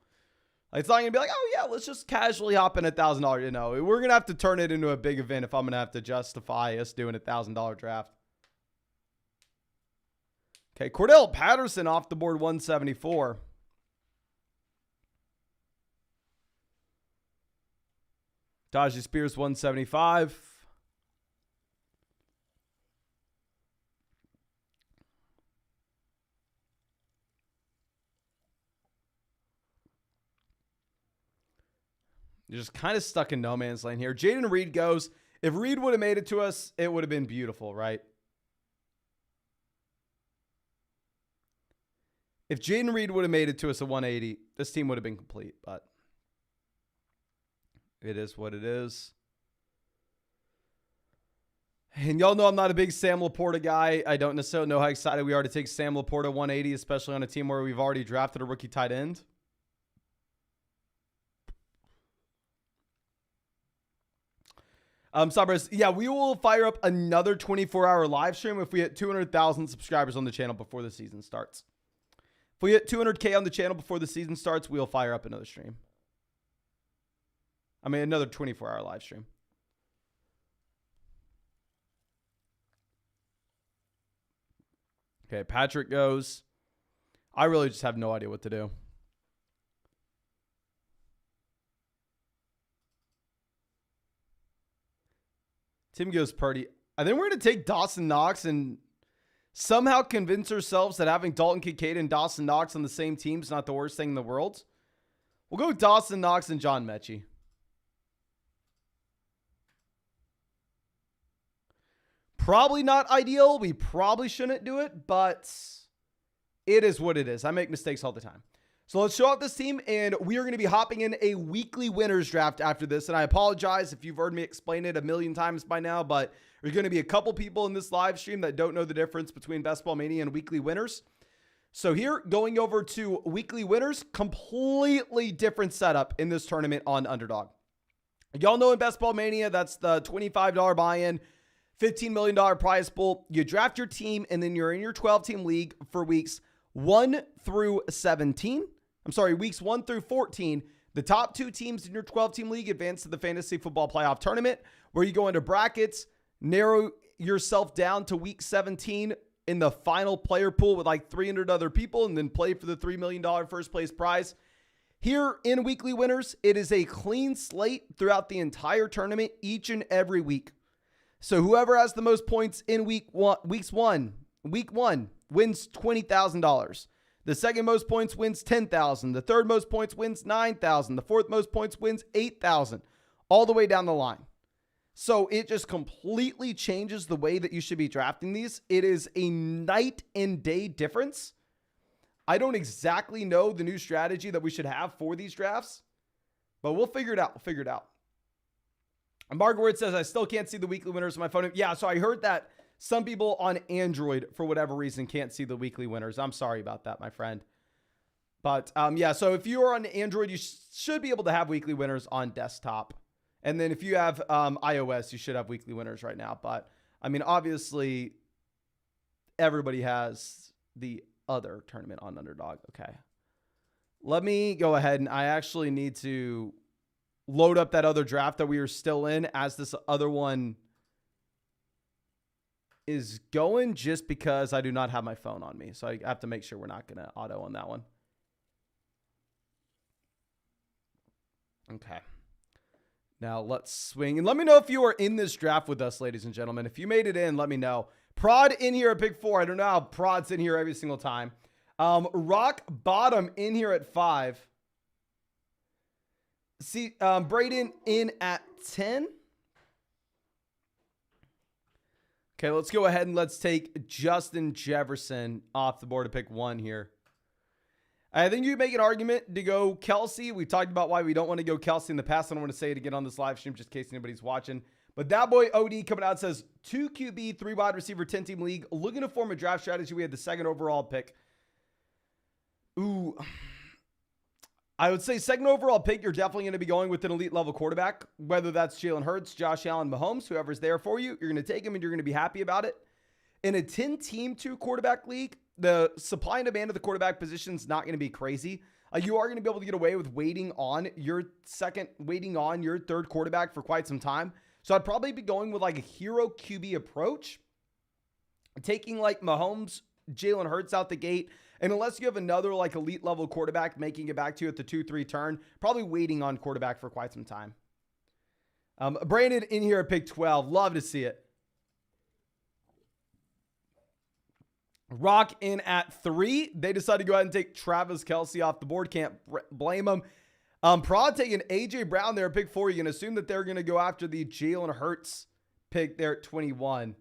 A: it's not going to be like, oh yeah, let's just casually hop in $1,000. You know, we're going to have to turn it into a big event if I'm going to have to justify us doing a $1,000 draft. Okay, Cordell Patterson off the board, 174. Tajay Spears, 175. You're just kind of stuck in no man's land here. Jaden Reed goes. If Reed would have made it to us, it would have been beautiful, right? If Jaden Reed would have made it to us at 180, this team would have been complete, but it is what it is. And y'all know I'm not a big Sam Laporta guy. I don't necessarily know how excited we are to take Sam Laporta 180, especially on a team where we've already drafted a rookie tight end. Sabres, yeah, we will fire up another 24-hour live stream if we hit 200,000 subscribers on the channel before the season starts. If we hit 200K on the channel before the season starts, we'll fire up another stream. I mean, another 24-hour live stream. Okay, Patrick goes. I really just have no idea what to do. Tim goes Purdy. I think we're going to take Dawson Knox and somehow convince ourselves that having Dalton Kincaid and Dawson Knox on the same team is not the worst thing in the world. We'll go Dawson Knox and John Mechie. Probably not ideal. We probably shouldn't do it, but it is what it is. I make mistakes all the time. So let's show off this team, and we are going to be hopping in a weekly winners draft after this. And I apologize if you've heard me explain it a million times by now, but there's going to be a couple people in this live stream that don't know the difference between Best Ball Mania and weekly winners. So here, going over to weekly winners, completely different setup in this tournament on Underdog. Y'all know in Best Ball Mania, that's the $25 buy-in. $15 million prize pool. You draft your team, and then you're in your 12-team league for weeks 1 through 17. I'm sorry, weeks 1 through 14. The top 2 teams in your 12-team league advance to the Fantasy Football Playoff Tournament, where you go into brackets, narrow yourself down to week 17 in the final player pool with like 300 other people, and then play for the $3 million first place prize. Here in Weekly Winners, it is a clean slate throughout the entire tournament, each and every week. So whoever has the most points in week one wins $20,000. The second most points wins $10,000. The third most points wins $9,000. The fourth most points wins $8,000. All the way down the line. So it just completely changes the way that you should be drafting these. It is a night and day difference. I don't exactly know the new strategy that we should have for these drafts, but we'll figure it out. We'll figure it out. Margaret says, I still can't see the weekly winners on my phone. Yeah, so I heard that Some people on Android, for whatever reason, can't see the weekly winners. I'm sorry about that, my friend. But yeah, so if you're on Android, you should be able to have weekly winners on desktop. And then if you have iOS, you should have weekly winners right now. But I mean, obviously, everybody has the other tournament on Underdog. Okay. Let me go ahead, and I actually need to load up that other draft that we are still in as this other one is going, just because I do not have my phone on me. So I have to make sure we're not going to auto on that one. Okay. Now let's swing. And let me know if you are in this draft with us, ladies and gentlemen. If you made it in, let me know. Prod in here at pick 4. I don't know how Prod's in here every single time. Rock Bottom in here at 5. See, Braden in at 10. Okay, let's go ahead and let's take Justin Jefferson off the board to pick 1 here. I think you make an argument to go Kelsey. We talked about why we don't want to go Kelsey in the past. I don't want to say it again on this live stream just in case anybody's watching. But that boy OD coming out says 2 QB, 3 wide receiver, 10-team league. Looking to form a draft strategy. We had the 2nd overall pick. Ooh. I would say 2nd overall pick, you're definitely going to be going with an elite level quarterback. Whether that's Jalen Hurts, Josh Allen, Mahomes, whoever's there for you. You're going to take him and you're going to be happy about it. In a 10-team 2 quarterback league, the supply and demand of the quarterback position is not going to be crazy. You are going to be able to get away with waiting on your 3rd quarterback for quite some time. So I'd probably be going with like a hero QB approach, taking like Mahomes, Jalen Hurts out the gate. And unless you have another like elite level quarterback making it back to you at the 2-3 turn, probably waiting on quarterback for quite some time. Brandon in here at pick 12. Love to see it. Rock in at 3. They decided to go ahead and take Travis Kelce off the board. Can't blame them. Prod taking A.J. Brown there at pick 4. You can assume that they're going to go after the Jalen Hurts pick there at 21.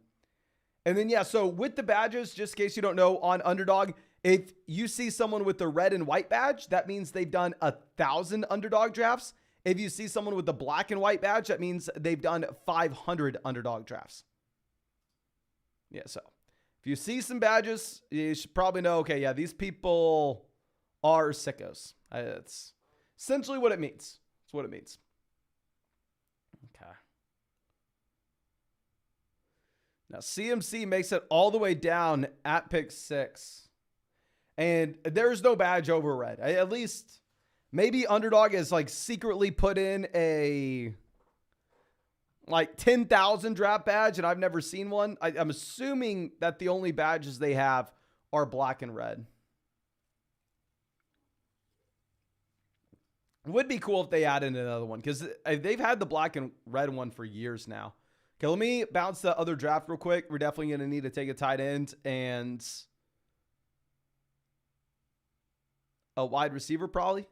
A: And then, yeah, so with the badges, just in case you don't know, on Underdog, if you see someone with the red and white badge, that means they've done 1,000 Underdog drafts. If you see someone with the black and white badge, that means they've done 500 Underdog drafts. Yeah, so if you see some badges, you should probably know, okay, yeah, these people are sickos. That's essentially what it means. That's what it means. Okay. Now, CMC makes it all the way down at pick 6. And there's no badge over red. At least maybe Underdog has like secretly put in a like 10,000 draft badge, and I've never seen one. I'm assuming that the only badges they have are black and red. It would be cool if they added another one, because they've had the black and red one for years now. Okay, let me bounce the other draft real quick. We're definitely going to need to take a tight end and a wide receiver probably.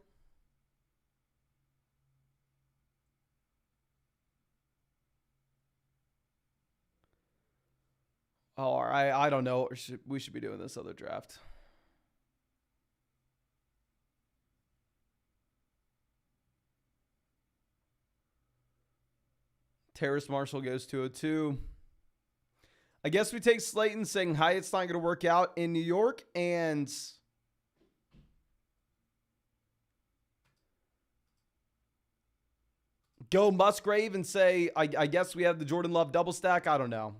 A: Oh, I don't know. We should be doing this other draft. Terrace Marshall goes 202. I guess we take Slayton saying, hi, it's not going to work out in New York. And go Musgrave and say, I guess we have the Jordan Love double stack. I don't know.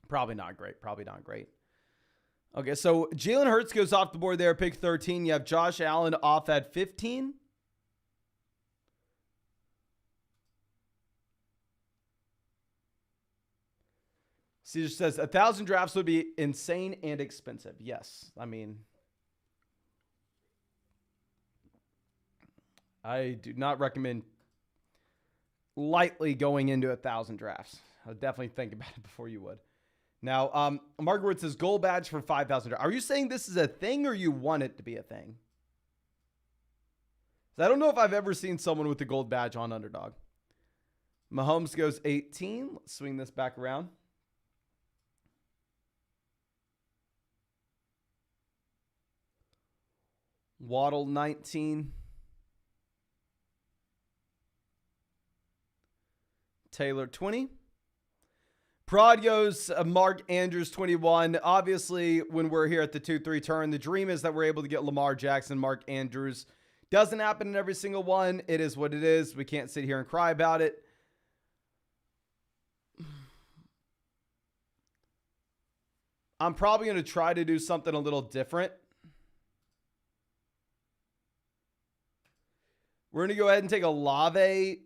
A: Probably not great. Probably not great. Okay, so Jalen Hurts goes off the board there, pick 13. You have Josh Allen off at 15. Caesar says 1,000 drafts would be insane and expensive. Yes, I mean, I do not recommend lightly going into 1,000 drafts. I would definitely think about it before you would. Now, Margaret says gold badge for 5,000. Are you saying this is a thing or you want it to be a thing? I don't know if I've ever seen someone with the gold badge on Underdog. Mahomes goes 18. Let's swing this back around. Waddle 19. Taylor 20. Prod goes Mark Andrews 21. Obviously, when we're here at the 2-3 turn, the dream is that we're able to get Lamar Jackson, Mark Andrews. Doesn't happen in every single one. It is what it is. We can't sit here and cry about it. I'm probably going to try to do something a little different. We're going to go ahead and take Olave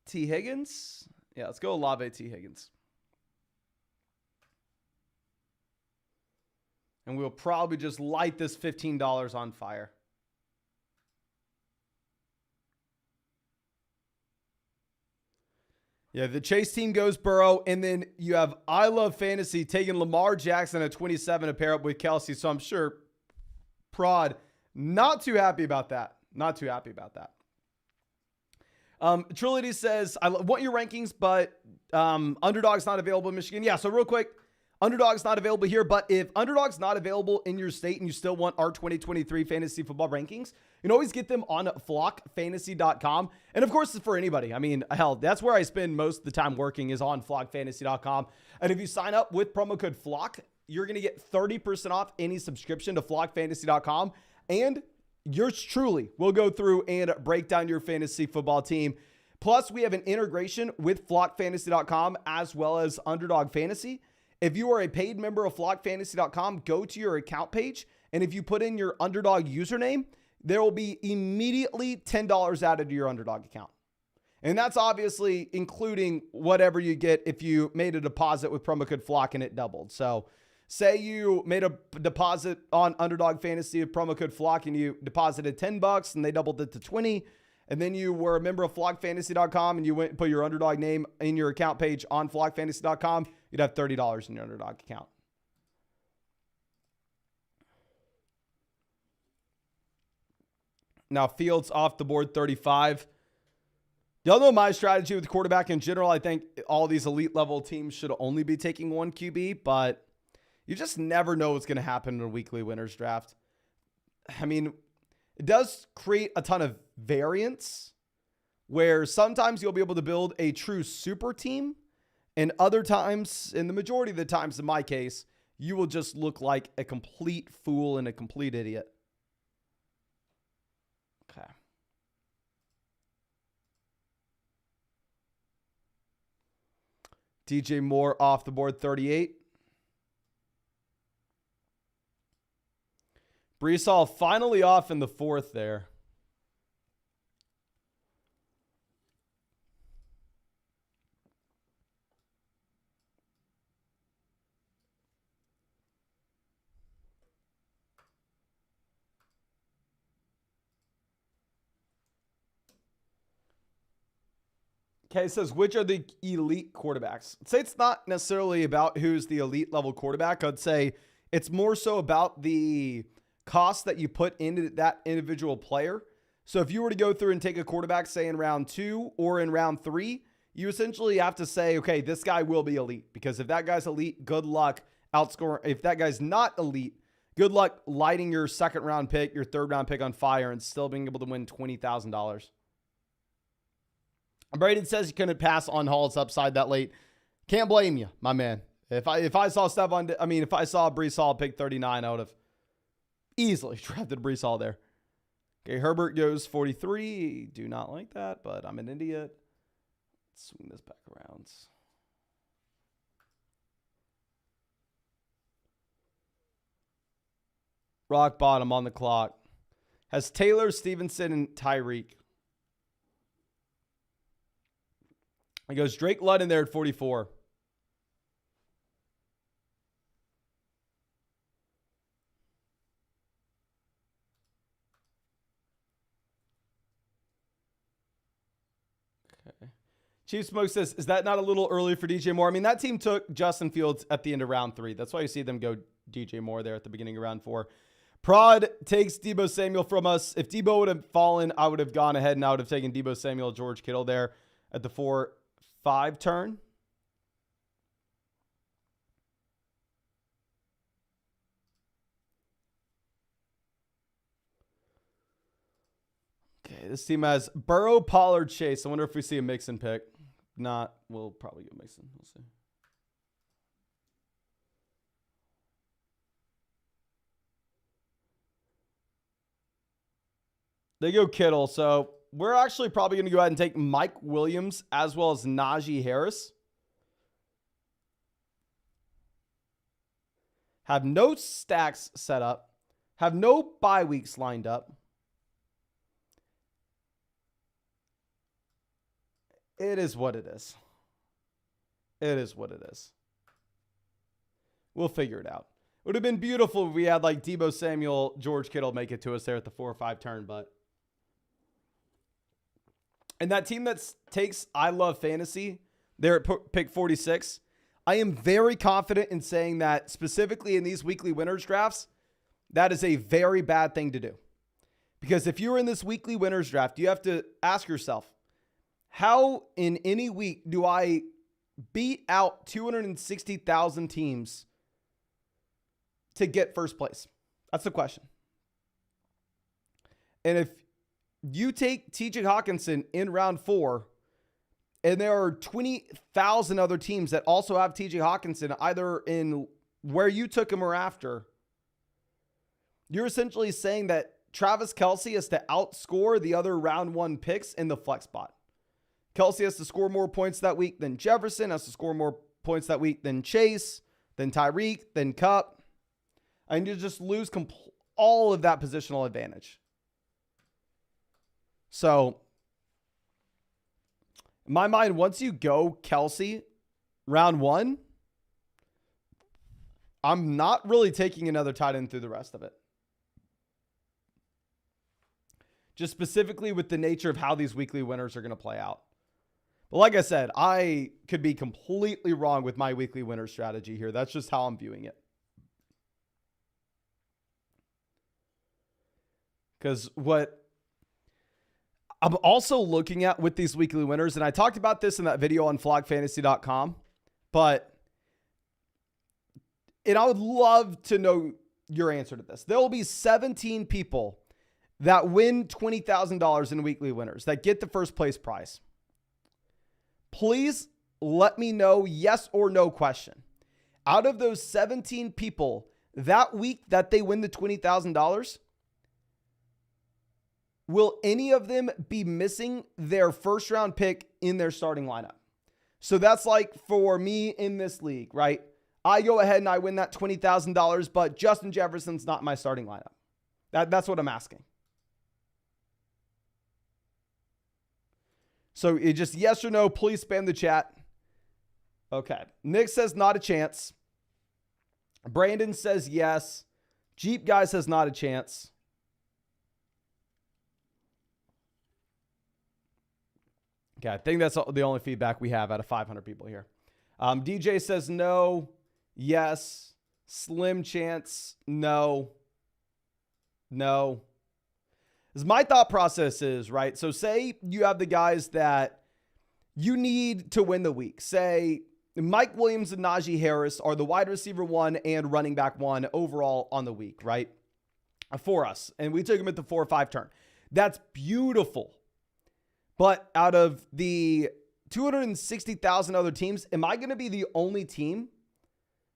A: T. Higgins. Yeah, let's go Olave T. Higgins. And we'll probably just light this $15 on fire. Yeah, the Chase team goes Burrow, and then you have I Love Fantasy taking Lamar Jackson at 27 to pair up with Kelsey. So I'm sure Prod not too happy about that. Not too happy about that. Trility says, I want your rankings, but Underdog's not available in Michigan. Yeah, so real quick, Underdog's not available here, but if Underdog's not available in your state and you still want our 2023 fantasy football rankings, you can always get them on flockfantasy.com. And of course, it's for anybody. I mean, hell, that's where I spend most of the time working is on flockfantasy.com. And if you sign up with promo code FLOCK, you're going to get 30% off any subscription to flockfantasy.com. And yours truly will go through and break down your fantasy football team. Plus, we have an integration with flockfantasy.com as well as Underdog Fantasy. If you are a paid member of flockfantasy.com, go to your account page. And if you put in your Underdog username, there will be immediately $10 added to your Underdog account. And that's obviously including whatever you get if you made a deposit with promo code FLOCK and it doubled. So say you made a deposit on Underdog Fantasy with promo code FLOCK and you deposited $10 and they doubled it to 20. And then you were a member of flockfantasy.com and you went and put your Underdog name in your account page on flockfantasy.com, you'd have $30 in your Underdog account. Now, Fields off the board, 35. Y'all know my strategy with the quarterback in general. I think all these elite level teams should only be taking one QB, but you just never know what's going to happen in a weekly winners draft. I mean, it does create a ton of variance where sometimes you'll be able to build a true super team, and other times, in the majority of the times in my case, you will just look like a complete fool and a complete idiot. Okay. DJ Moore off the board, 38. Brees Hall finally off in the 4th there. Okay, it says, which are the elite quarterbacks? I'd say it's not necessarily about who's the elite level quarterback. I'd say it's more so about the cost that you put into that individual player. So if you were to go through and take a quarterback, say in round 2 or in round 3, you essentially have to say, okay, this guy will be elite. Because if that guy's elite, good luck outscoring. If that guy's not elite, good luck lighting your 2nd round pick, your 3rd round pick on fire and still being able to win $20,000. Braden says he couldn't pass on Hall's upside that late. Can't blame you, my man. If I saw Brees Hall pick 39, I would have easily drafted Brees Hall there. Okay, Herbert goes 43. Do not like that, but I'm an idiot. Let's swing this back around. Rock bottom on the clock. Has Taylor, Stevenson, and Tyreek. It goes Drake Ludd in there at 44. Okay. Chief Smoke says, is that not a little early for DJ Moore? I mean, that team took Justin Fields at the end of round 3. That's why you see them go DJ Moore there at the beginning of round 4. Prod takes Deebo Samuel from us. If Deebo would have fallen, I would have gone ahead and I would have taken Deebo Samuel, George Kittle there at the 4-5 turn. Okay, this team has Burrow, Pollard, Chase. I wonder if we see a Mixon pick. not, we'll probably go Mixon. We'll see. They go Kittle. So we're actually probably going to go ahead and take Mike Williams as well as Najee Harris. Have no stacks set up. Have no bye weeks lined up. It is what it is. It is what it is. We'll figure it out. It would have been beautiful if we had like Deebo Samuel, George Kittle make it to us there at the 4 or 5 turn, but. And that team that takes I Love Fantasy, they're at pick 46. I am very confident in saying that specifically in these weekly winners drafts, that is a very bad thing to do. Because if you're in this weekly winners draft, you have to ask yourself, how in any week do I beat out 260,000 teams to get first place? That's the question. And if you take TJ Hawkinson in round 4, and there are 20,000 other teams that also have TJ Hawkinson either in where you took him or after, you're essentially saying that Travis Kelce has to outscore the other round 1 picks in the flex spot. Kelce has to score more points that week than Jefferson, has to score more points that week than Chase, than Tyreek, than Kupp. And you just lose all of that positional advantage. So, in my mind, once you go Kelce round 1, I'm not really taking another tight end through the rest of it. Just specifically with the nature of how these weekly winners are going to play out. But like I said, I could be completely wrong with my weekly winner strategy here. That's just how I'm viewing it. Because what I'm also looking at with these weekly winners, and I talked about this in that video on flogfantasy.com, and I would love to know your answer to this. There will be 17 people that win $20,000 in weekly winners that get the first place prize. Please let me know yes or no question. Out of those 17 people that week that they win the $20,000, will any of them be missing their first round pick in their starting lineup? So that's like for me in this league, right? I go ahead and I win that $20,000, but Justin Jefferson's not my starting lineup. That's what I'm asking. So it just yes or no, please spam the chat. Okay. Nick says not a chance. Brandon says yes. Jeep guy says not a chance. Okay, I think that's the only feedback we have out of 500 people here. DJ says no, yes, slim chance, no. As my thought process is, right? So say you have the guys that you need to win the week. Say Mike Williams and Najee Harris are the wide receiver 1 and running back 1 overall on the week, right? For us. And we took them at the 4 or 5 turn. That's beautiful. But out of the 260,000 other teams, am I going to be the only team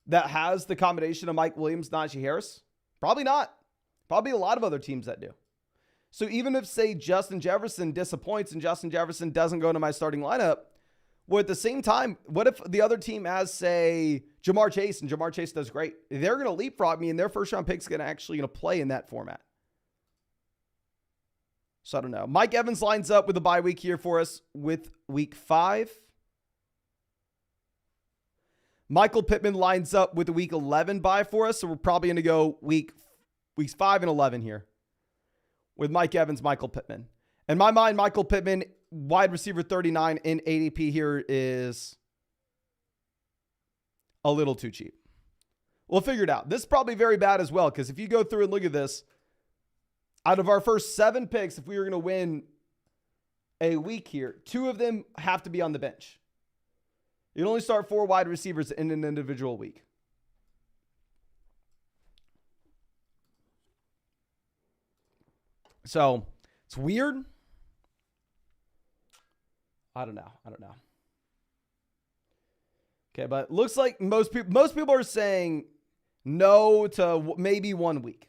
A: that has the combination of Mike Williams, Najee Harris? Probably not. Probably a lot of other teams that do. So even if, say, Justin Jefferson disappoints and Justin Jefferson doesn't go into my starting lineup, well, at the same time, what if the other team has, say, Jamar Chase and Jamar Chase does great? They're going to leapfrog me and their first round pick's going to play in that format. So I don't know. Mike Evans lines up with a bye week here for us with week 5. Michael Pittman lines up with a week 11 bye for us. So we're probably going to go weeks 5 and 11 here with Mike Evans, Michael Pittman. In my mind, Michael Pittman, wide receiver 39 in ADP here is a little too cheap. We'll figure it out. This is probably very bad as well, because if you go through and look at this, out of our first 7 picks, if we were going to win a week here, 2 of them have to be on the bench. You can only start 4 wide receivers in an individual week. So it's weird. I don't know. Okay, but looks like most people are saying no to maybe 1 week.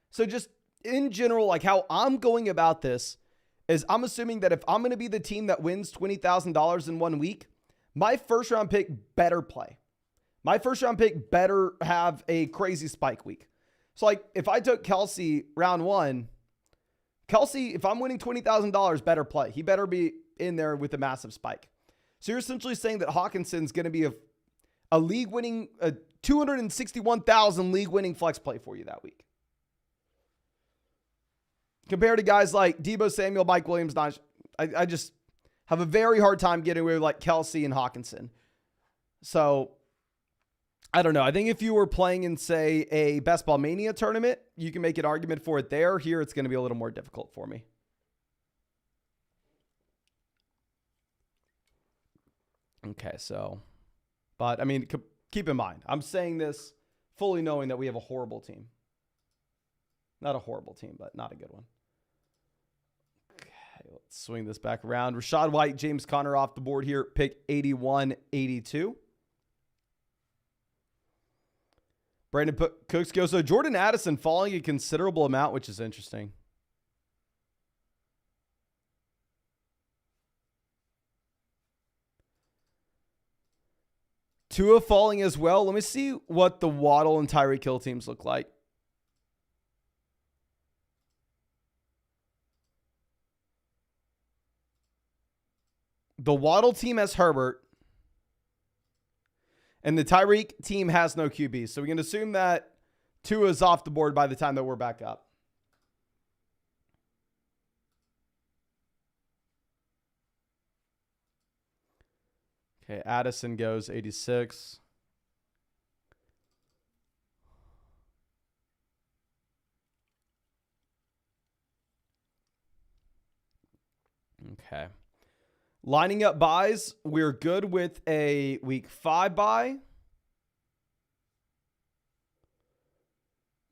A: So just in general, like how I'm going about this is I'm assuming that if I'm going to be the team that wins $20,000 in 1 week, my first round pick better play. My first round pick better have a crazy spike week. So like if I took Kelsey round 1, Kelsey, if I'm winning $20,000, better play. He better be in there with a massive spike. So you're essentially saying that Hawkinson's going to be a league-winning, a 261,000 league-winning flex play for you that week. Compared to guys like Deebo Samuel, Mike Williams, I just have a very hard time getting away with like Kelsey and Hawkinson. So I don't know. I think if you were playing in, say, a Best Ball Mania tournament, you can make an argument for it there. Here, it's going to be a little more difficult for me. Okay, so, but I mean, keep in mind, I'm saying this fully knowing that we have a horrible team. Not a horrible team, but not a good one. Okay, let's swing this back around. Rashad White, James Conner off the board here. Pick 81-82. Brandon Cooks goes, so Jordan Addison falling a considerable amount, which is interesting. Tua falling as well. Let me see what the Waddle and Tyreek Hill teams look like. The Waddle team has Herbert. And the Tyreek team has no QB. So we can assume that Tua is off the board by the time that we're back up. Okay, Addison goes 86. Okay. Lining up buys, we're good with a week 5 buy.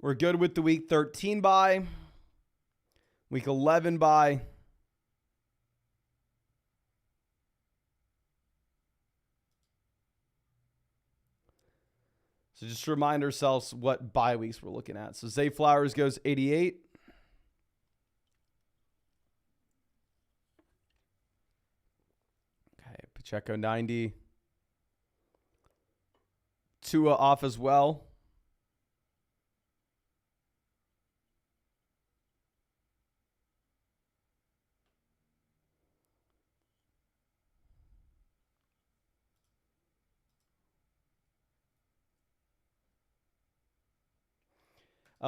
A: We're good with the week 13 buy. Week 11 buy. So just to remind ourselves what bye weeks we're looking at. So Zay Flowers goes 88. Pacheco 90. Tua off as well.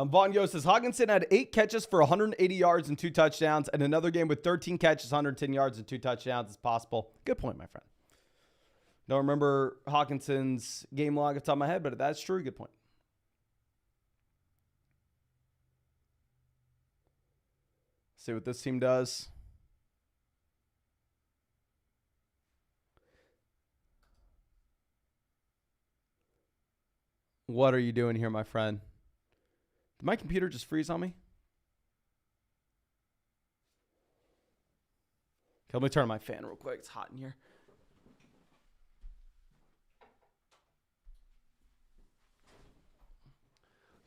A: Vaughn Yo says, Hawkinson had 8 catches for 180 yards and 2 touchdowns, and another game with 13 catches, 110 yards, and 2 touchdowns is possible. Good point, my friend. Don't remember Hawkinson's game log off the top of my head, but that's true. Good point. See what this team does. What are you doing here, my friend? Did my computer just freeze on me? Okay, let me turn on my fan real quick. It's hot in here.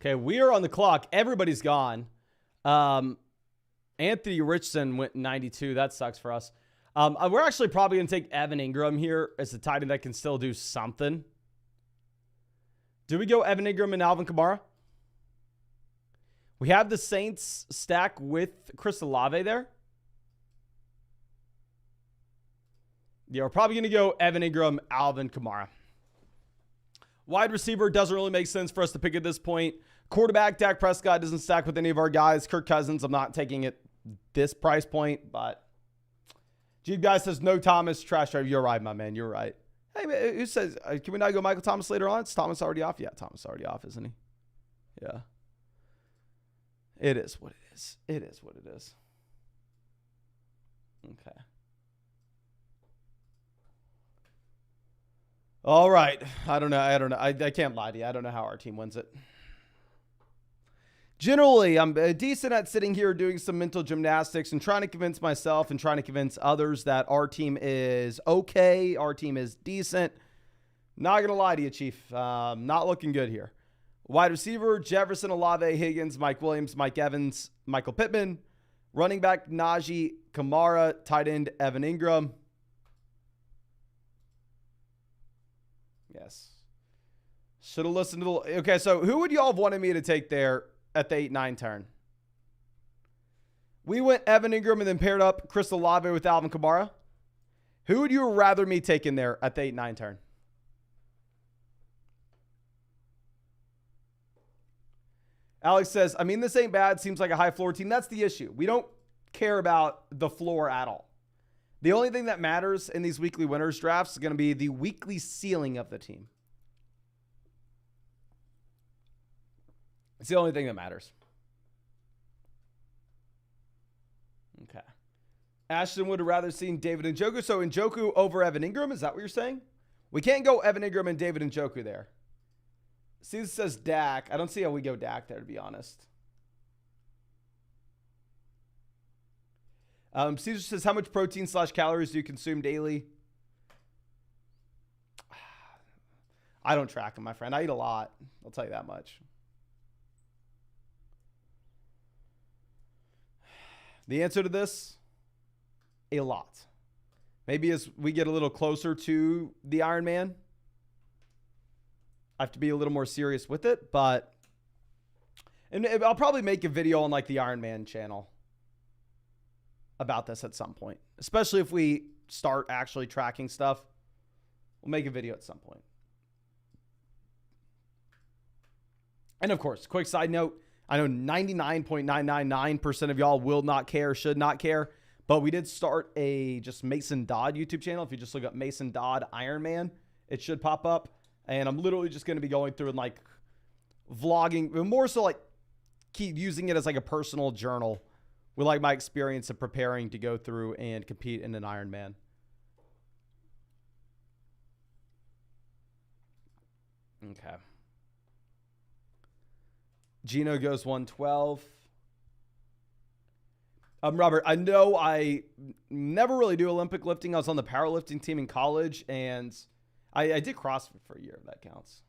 A: Okay, we are on the clock. Everybody's gone. Anthony Richardson went 92. That sucks for us. We're actually probably going to take Evan Ingram here as the tight end that can still do something. Do we go Evan Ingram and Alvin Kamara? We have the Saints stack with Chris Olave there. Yeah, we're probably going to go Evan Ingram, Alvin Kamara. Wide receiver doesn't really make sense for us to pick at this point. Quarterback, Dak Prescott doesn't stack with any of our guys. Kirk Cousins, I'm not taking it this price point, but Jeep Guy says no Thomas, trash drive. You're right, my man. You're right. Hey, man, who says, can we not go Michael Thomas later on? Is Thomas already off? Yeah, Thomas already off, isn't he? Yeah. It is what it is. It is what it is. Okay. All right. I don't know. I can't lie to you. I don't know how our team wins it. Generally, I'm decent at sitting here doing some mental gymnastics and trying to convince myself and trying to convince others that our team is okay. Our team is decent. Not going to lie to you, Chief. Not looking good here. Wide receiver, Jefferson, Olave, Higgins, Mike Williams, Mike Evans, Michael Pittman. Running back, Najee, Kamara. Tight end, Evan Ingram. Yes. Should have listened to the... Okay, so who would y'all have wanted me to take there at the 8-9 turn? We went Evan Ingram and then paired up Chris Olave with Alvin Kamara. Who would you rather me take in there at the 8-9 turn? Alex says, I mean, this ain't bad. Seems like a high floor team. That's the issue. We don't care about the floor at all. The only thing that matters in these weekly winners drafts is going to be the weekly ceiling of the team. It's the only thing that matters. Okay. Ashton would have rather seen David Njoku. So Njoku over Evan Ingram, is that what you're saying? We can't go Evan Ingram and David Njoku there. Caesar says Dak. I don't see how we go Dak there, to be honest. Caesar says, how much protein / calories do you consume daily? I don't track them, my friend. I eat a lot. I'll tell you that much. The answer to this, a lot. Maybe as we get a little closer to the Ironman, I have to be a little more serious with it, but and I'll probably make a video on like the Ironman channel about this at some point, especially if we start actually tracking stuff. We'll make a video at some point. And of course, quick side note, I know 99.999% of y'all will not care, should not care, but we did start a just Mason Dodd YouTube channel. If you just look up Mason Dodd Ironman, it should pop up. And I'm literally just going to be going through and like vlogging, more so like keep using it as like a personal journal with like my experience of preparing to go through and compete in an Ironman. Okay. Gino goes 112. Robert, I know I never really do Olympic lifting. I was on the powerlifting team in college, and I did CrossFit for a year, if that counts.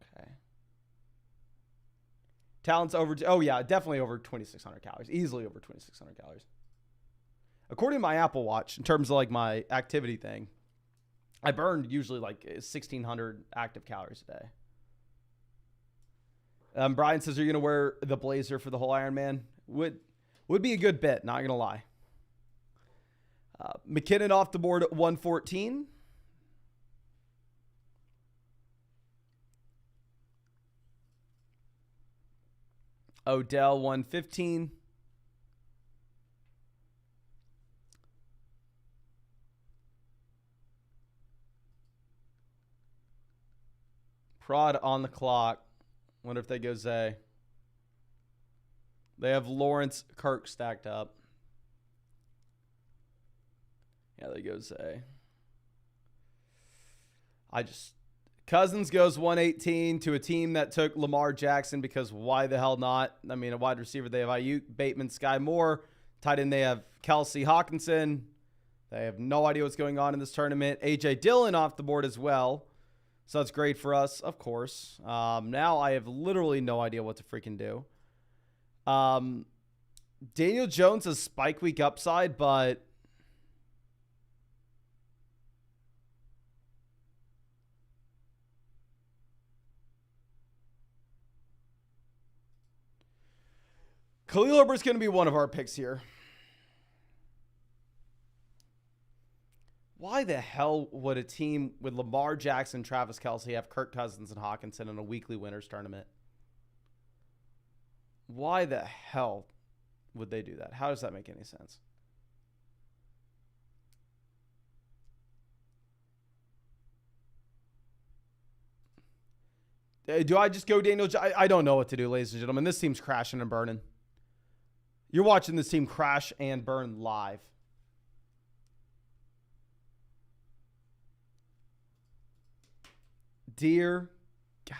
A: Okay. Talent's over, oh yeah, definitely over 2,600 calories. Easily over 2,600 calories. According to my Apple Watch, in terms of like my activity thing, I burned usually like 1,600 active calories a day. Brian says, are you going to wear the blazer for the whole Ironman? Would be a good bet, not going to lie. McKinnon off the board at 114. Odell 115. Prod on the clock. Wonder if they go Zay. They have Lawrence Kirk stacked up. Yeah, they go Zay. Cousins goes 118 to a team that took Lamar Jackson because why the hell not? I mean, a wide receiver, they have Ayuk, Bateman, Sky Moore. Tight end, they have Kelsey Hawkinson. They have no idea what's going on in this tournament. A.J. Dillon off the board as well. So that's great for us, of course. Now I have literally no idea what to freaking do. Daniel Jones has spike week upside, but Khalil Herbert's going to be one of our picks here. Why the hell would a team with Lamar Jackson, Travis Kelce have Kirk Cousins and Hawkinson in a weekly winners tournament? Why the hell would they do that? How does that make any sense? Do I just go Daniel? I don't know what to do, ladies and gentlemen. This team's crashing and burning. You're watching this team crash and burn live. Dear God.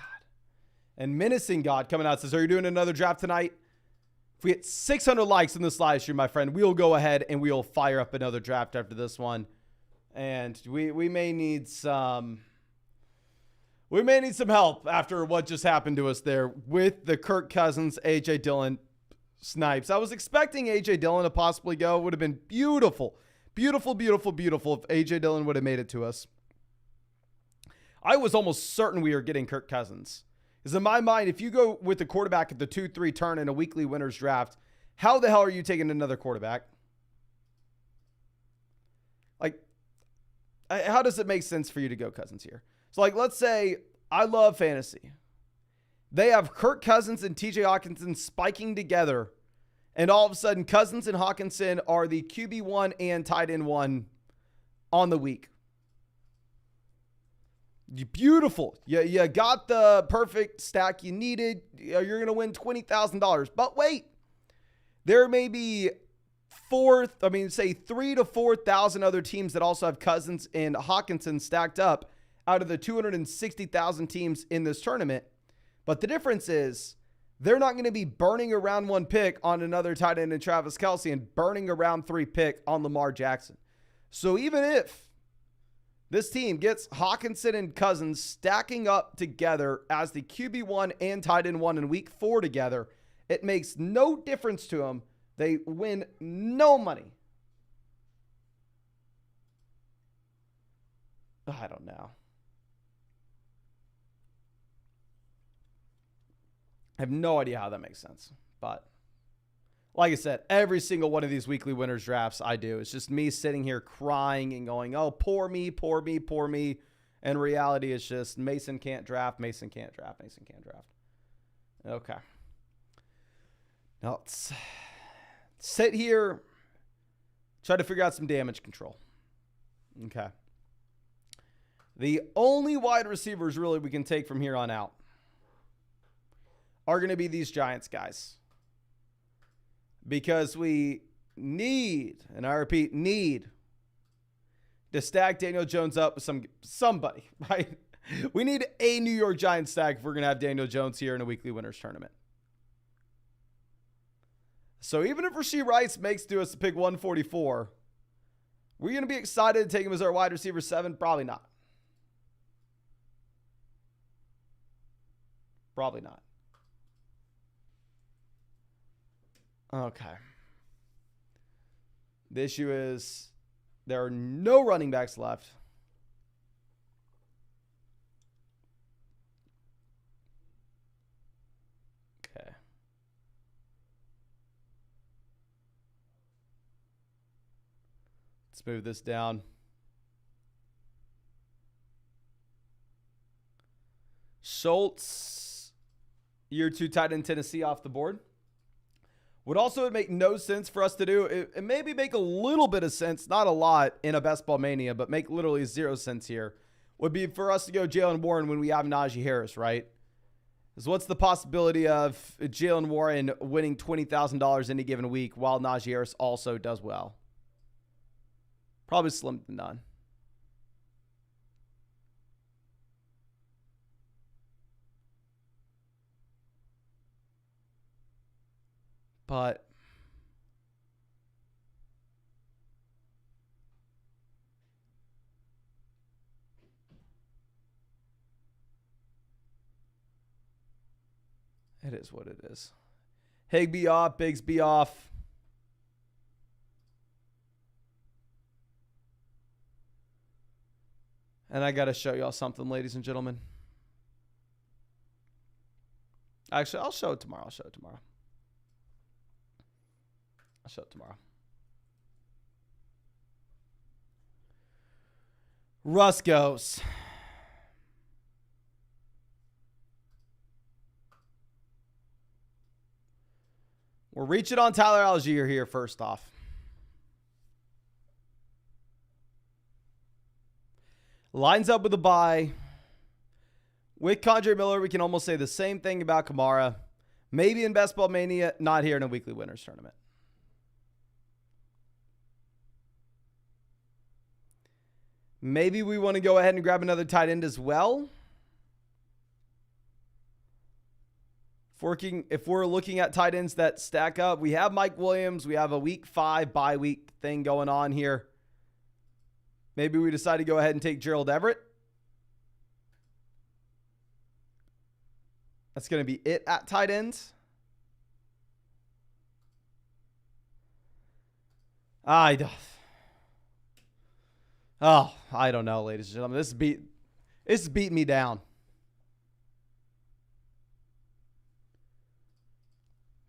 A: And Menacing God coming out says, are you doing another draft tonight? If we get 600 likes in this live stream, my friend, we'll go ahead and we'll fire up another draft after this one. And we may need some help after what just happened to us there with the Kirk Cousins, A.J. Dillon snipes. I was expecting A.J. Dillon to possibly go. It would have been beautiful. Beautiful, beautiful, beautiful if A.J. Dillon would have made it to us. I was almost certain we were getting Kirk Cousins. Because in my mind, if you go with the quarterback at the 2-3 turn in a weekly winners draft, how the hell are you taking another quarterback? Like, how does it make sense for you to go Cousins here? So, like, let's say I love fantasy. They have Kirk Cousins and TJ Hawkinson spiking together. And all of a sudden, Cousins and Hawkinson are the QB1 and tight end 1 on the week. Beautiful. You got the perfect stack you needed. You're going to win $20,000. But wait, there may be 3,000 to 4,000 other teams that also have Cousins and Hawkinson stacked up out of the 260,000 teams in this tournament. But the difference is they're not going to be burning a round 1 pick on another tight end in Travis Kelce and burning a round 3 pick on Lamar Jackson. So even if this team gets Hawkinson and Cousins stacking up together as the QB1 and tight end 1 in week 4 together, it makes no difference to them. They win no money. I don't know. I have no idea how that makes sense. But like I said, every single one of these weekly winners drafts I do, it's just me sitting here crying and going, oh, poor me, poor me, poor me. And reality is just Mason can't draft, Mason can't draft, Mason can't draft. Okay. Now let's sit here, try to figure out some damage control. Okay. The only wide receivers really we can take from here on out are going to be these Giants guys. Because we need, and I repeat, need to stack Daniel Jones up with somebody, right? We need a New York Giants stack if we're going to have Daniel Jones here in a weekly winners tournament. So even if Rashee Rice makes to us to pick 144, we're going to be excited to take him as our wide receiver 7? Probably not. Probably not. Okay. The issue is there are no running backs left. Okay. Let's move this down. Schultz, year 2 tight end Tennessee off the board. Would also make no sense for us to do. It maybe make a little bit of sense, not a lot in a Best Ball Mania, but make literally 0 sense here. Would be for us to go Jaylen Warren when we have Najee Harris, right? Because what's the possibility of Jaylen Warren winning $20,000 any given week while Najee Harris also does well? Probably slim to none. But it is what it is. Higbee off, Bigsby off. And I got to show y'all something, ladies and gentlemen. Actually, I'll show it tomorrow. I'll show it tomorrow. Russ goes. We're reaching on Tyler Algier here first off. Lines up with a bye. With Kondre Miller, we can almost say the same thing about Kamara. Maybe in Best Ball Mania, not here in a weekly winners tournament. Maybe we want to go ahead and grab another tight end as well. If we're looking at tight ends that stack up, we have Mike Williams. We have a week 5 bye week thing going on here. Maybe we decide to go ahead and take Gerald Everett. That's going to be it at tight end. I don't know, ladies and gentlemen. This is beating me down.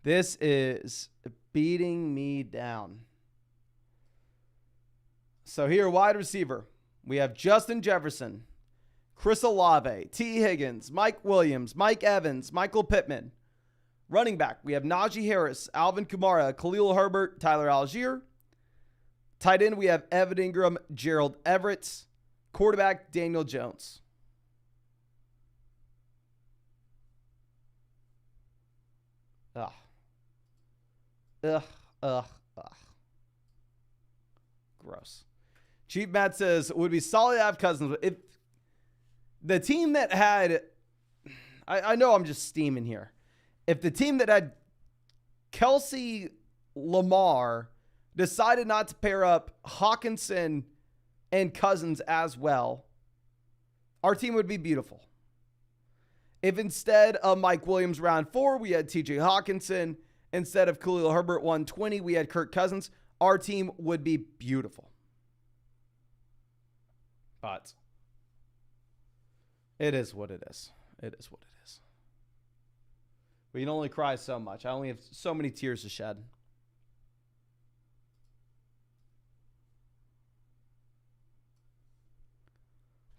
A: This is beating me down. So here, wide receiver, we have Justin Jefferson, Chris Olave, T. Higgins, Mike Williams, Mike Evans, Michael Pittman. Running back, we have Najee Harris, Alvin Kamara, Khalil Herbert, Tyler Algier. Tight end, we have Evan Ingram, Gerald Everett. Quarterback, Daniel Jones. Gross. Cheap Matt says, would be solid to have Cousins. If the team that had, I know I'm just steaming here. If the team that had Kelsey, Lamar decided not to pair up Hawkinson and Cousins as well, our team would be beautiful. If instead of Mike Williams round 4, we had TJ Hawkinson, instead of Khalil Herbert 120, we had Kirk Cousins, our team would be beautiful. But it is what it is. It is what it is. We can only cry so much. I only have so many tears to shed.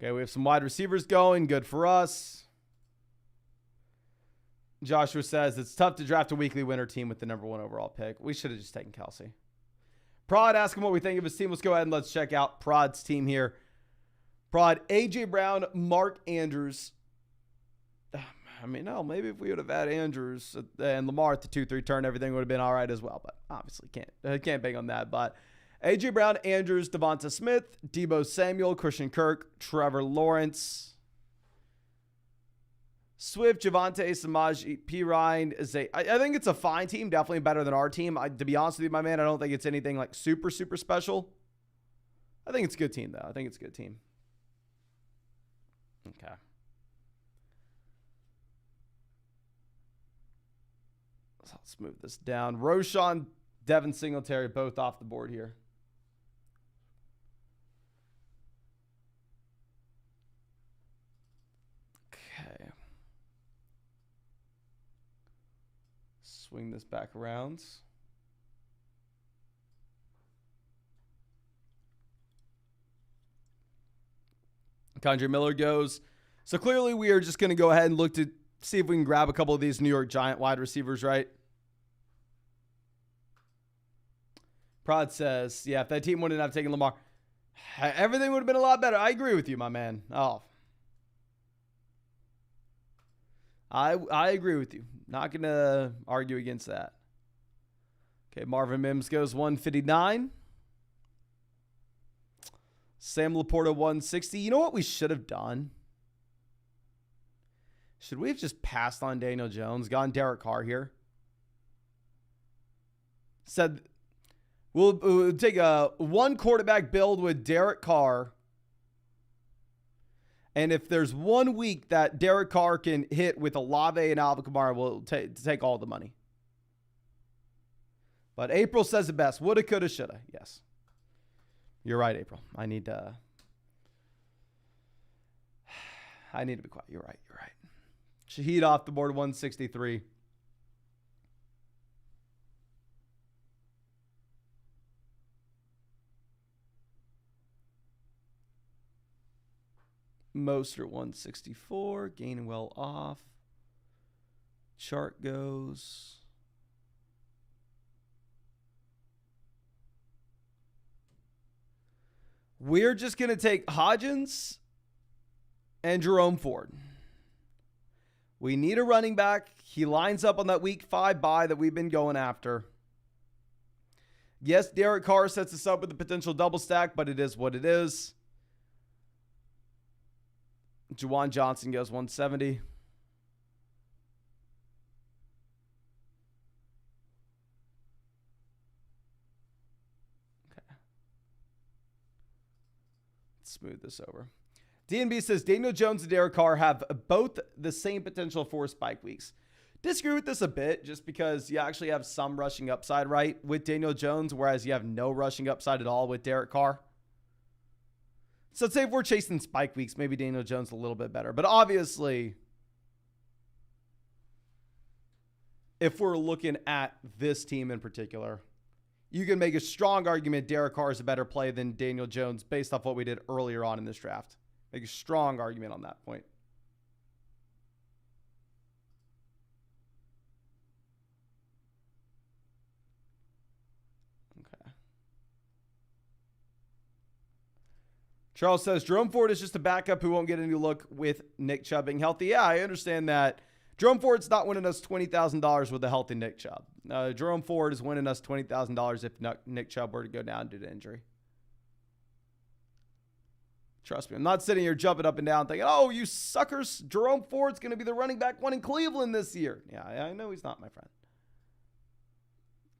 A: Okay, we have some wide receivers going. Good for us. Joshua says, it's tough to draft a weekly winner team with the number 1 overall pick. We should have just taken Kelsey. Prod, ask him what we think of his team. Let's go ahead and let's check out Prod's team here. Prod, A.J. Brown, Mark Andrews. I mean, no, maybe if we would have had Andrews and Lamar at the 2-3 turn, everything would have been all right as well. But obviously can't bang on that. But A.J. Brown, Andrews, Devonta Smith, Deebo Samuel, Christian Kirk, Trevor Lawrence, Swift, Javonte, Samaje, Perine. I think it's a fine team. Definitely better than our team. To be honest with you, my man, I don't think it's anything like super, super special. I think it's a good team, though. I think it's a good team. Okay. So let's move this down. Roshan, Devin Singletary, both off the board here. Okay. Swing this back around. Kondre Miller goes. So clearly we are just going to go ahead and look to see if we can grab a couple of these New York Giant wide receivers, right? Prod says, yeah, if that team wouldn't have taken Lamar, everything would have been a lot better. I agree with you, my man. Oh, I agree with you. Not going to argue against that. Okay, Marvin Mims goes 159. Sam Laporta 160. You know what we should have done? Should we have just passed on Daniel Jones, gone Derek Carr here? Said we'll take a one quarterback build with Derek Carr. And if there's 1 week that Derek Carr can hit with Olave and Alvin Kamara, we'll take all the money. But April says it best. Woulda, coulda, shoulda. Yes. You're right, April. I need to be quiet. You're right. Shaheed off the board, 163. Mostert 164. Gainwell off. Chart goes. We're just going to take Hodgins and Jerome Ford. We need a running back. He lines up on that week 5 bye that we've been going after. Yes, Derek Carr sets us up with a potential double stack, but it is what it is. Juwan Johnson goes 170. smooth this over. DNB says Daniel Jones and Derek Carr have both the same potential for spike weeks. Disagree with this a bit just because you actually have some rushing upside, right, with Daniel Jones, whereas you have no rushing upside at all with Derek Carr. So let's say if we're chasing spike weeks, maybe Daniel Jones a little bit better. But obviously, if we're looking at this team in particular, you can make a strong argument Derek Carr is a better play than Daniel Jones based off what we did earlier on in this draft. Make a strong argument on that point. Okay. Charles says Jerome Ford is just a backup who won't get any look with Nick Chubb being healthy. Yeah, I understand that. Jerome Ford's not winning us $20,000 with a healthy Nick Chubb. Jerome Ford is winning us $20,000 if Nick Chubb were to go down due to injury. Trust me, I'm not sitting here jumping up and down thinking, oh, you suckers, Jerome Ford's going to be the running back one in Cleveland this year. Yeah, I know he's not, my friend.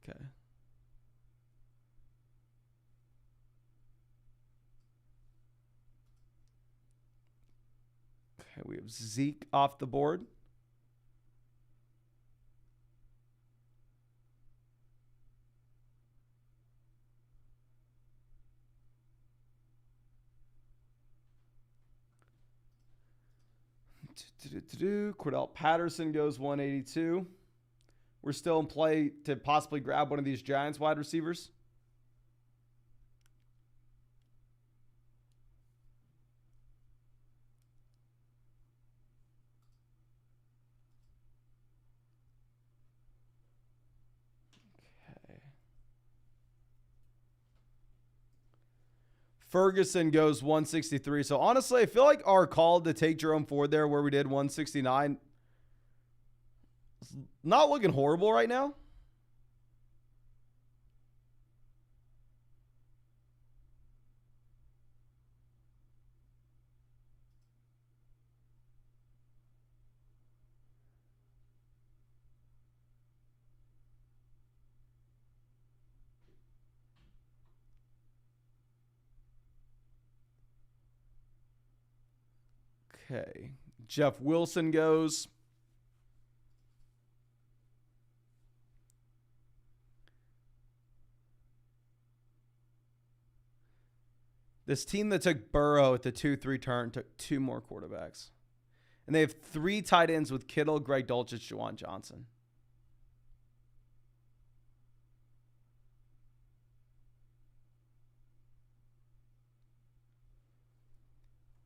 A: Okay. Okay, we have Zeke off the board. Cordell Patterson goes 182. We're still in play to possibly grab one of these Giants wide receivers. Okay. Ferguson goes 163. So honestly, I feel like our call to take Jerome Ford there where we did 169 is not looking horrible right now. Okay. Jeff Wilson goes. This team that took Burrow at the 2-3 turn took two more quarterbacks. And they have three tight ends with Kittle, Greg Dulcich, Juwan Johnson.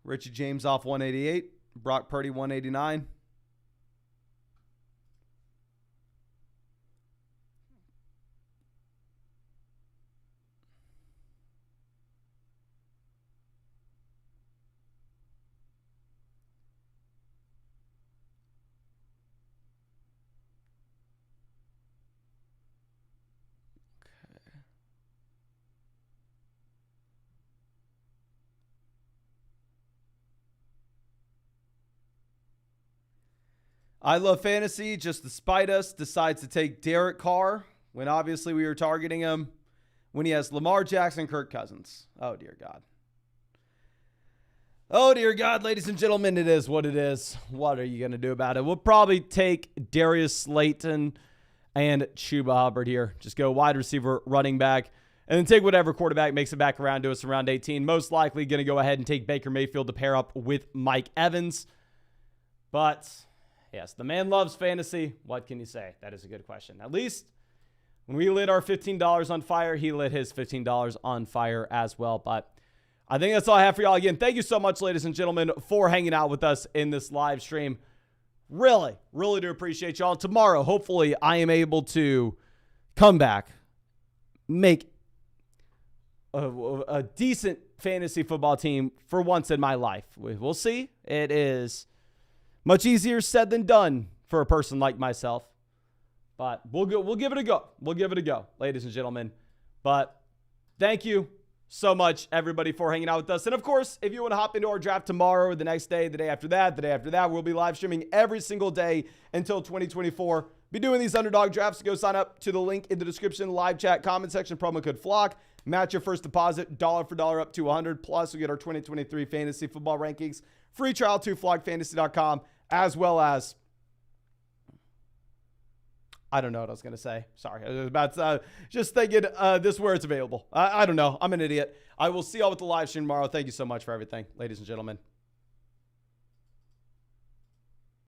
A: Richie James off 188. Brock Purdy 189. I Love Fantasy, just to spite us, decides to take Derek Carr when obviously we were targeting him when he has Lamar Jackson, Kirk Cousins. Oh, dear God. Oh, dear God, ladies and gentlemen, it is what it is. What are you going to do about it? We'll probably take Darius Slayton and Chuba Hubbard here. Just go wide receiver, running back, and then take whatever quarterback makes it back around to us around 18. Most likely going to go ahead and take Baker Mayfield to pair up with Mike Evans. But yes, the man loves fantasy. What can you say? That is a good question. At least when we lit our $15 on fire, he lit his $15 on fire as well. But I think that's all I have for y'all. Again, thank you so much, ladies and gentlemen, for hanging out with us in this live stream. Really, really do appreciate y'all. Tomorrow, hopefully, I am able to come back, make a decent fantasy football team for once in my life. We'll see. It is much easier said than done for a person like myself. But we'll give it a go. We'll give it a go, ladies and gentlemen. But thank you so much, everybody, for hanging out with us. And, of course, if you want to hop into our draft tomorrow or the next day, the day after that, we'll be live streaming every single day until 2024. Be doing these underdog drafts. Go sign up to the link in the description, live chat, comment section, promo code FLOCK. Match your first deposit, dollar for dollar up to 100. Plus, we get our 2023 fantasy football rankings. Free trial to flogfantasy.com, as well as, I don't know what I was going to say. Sorry. I was about to, just thinking this where it's available. I don't know. I'm an idiot. I will see y'all with the live stream tomorrow. Thank you so much for everything, ladies and gentlemen.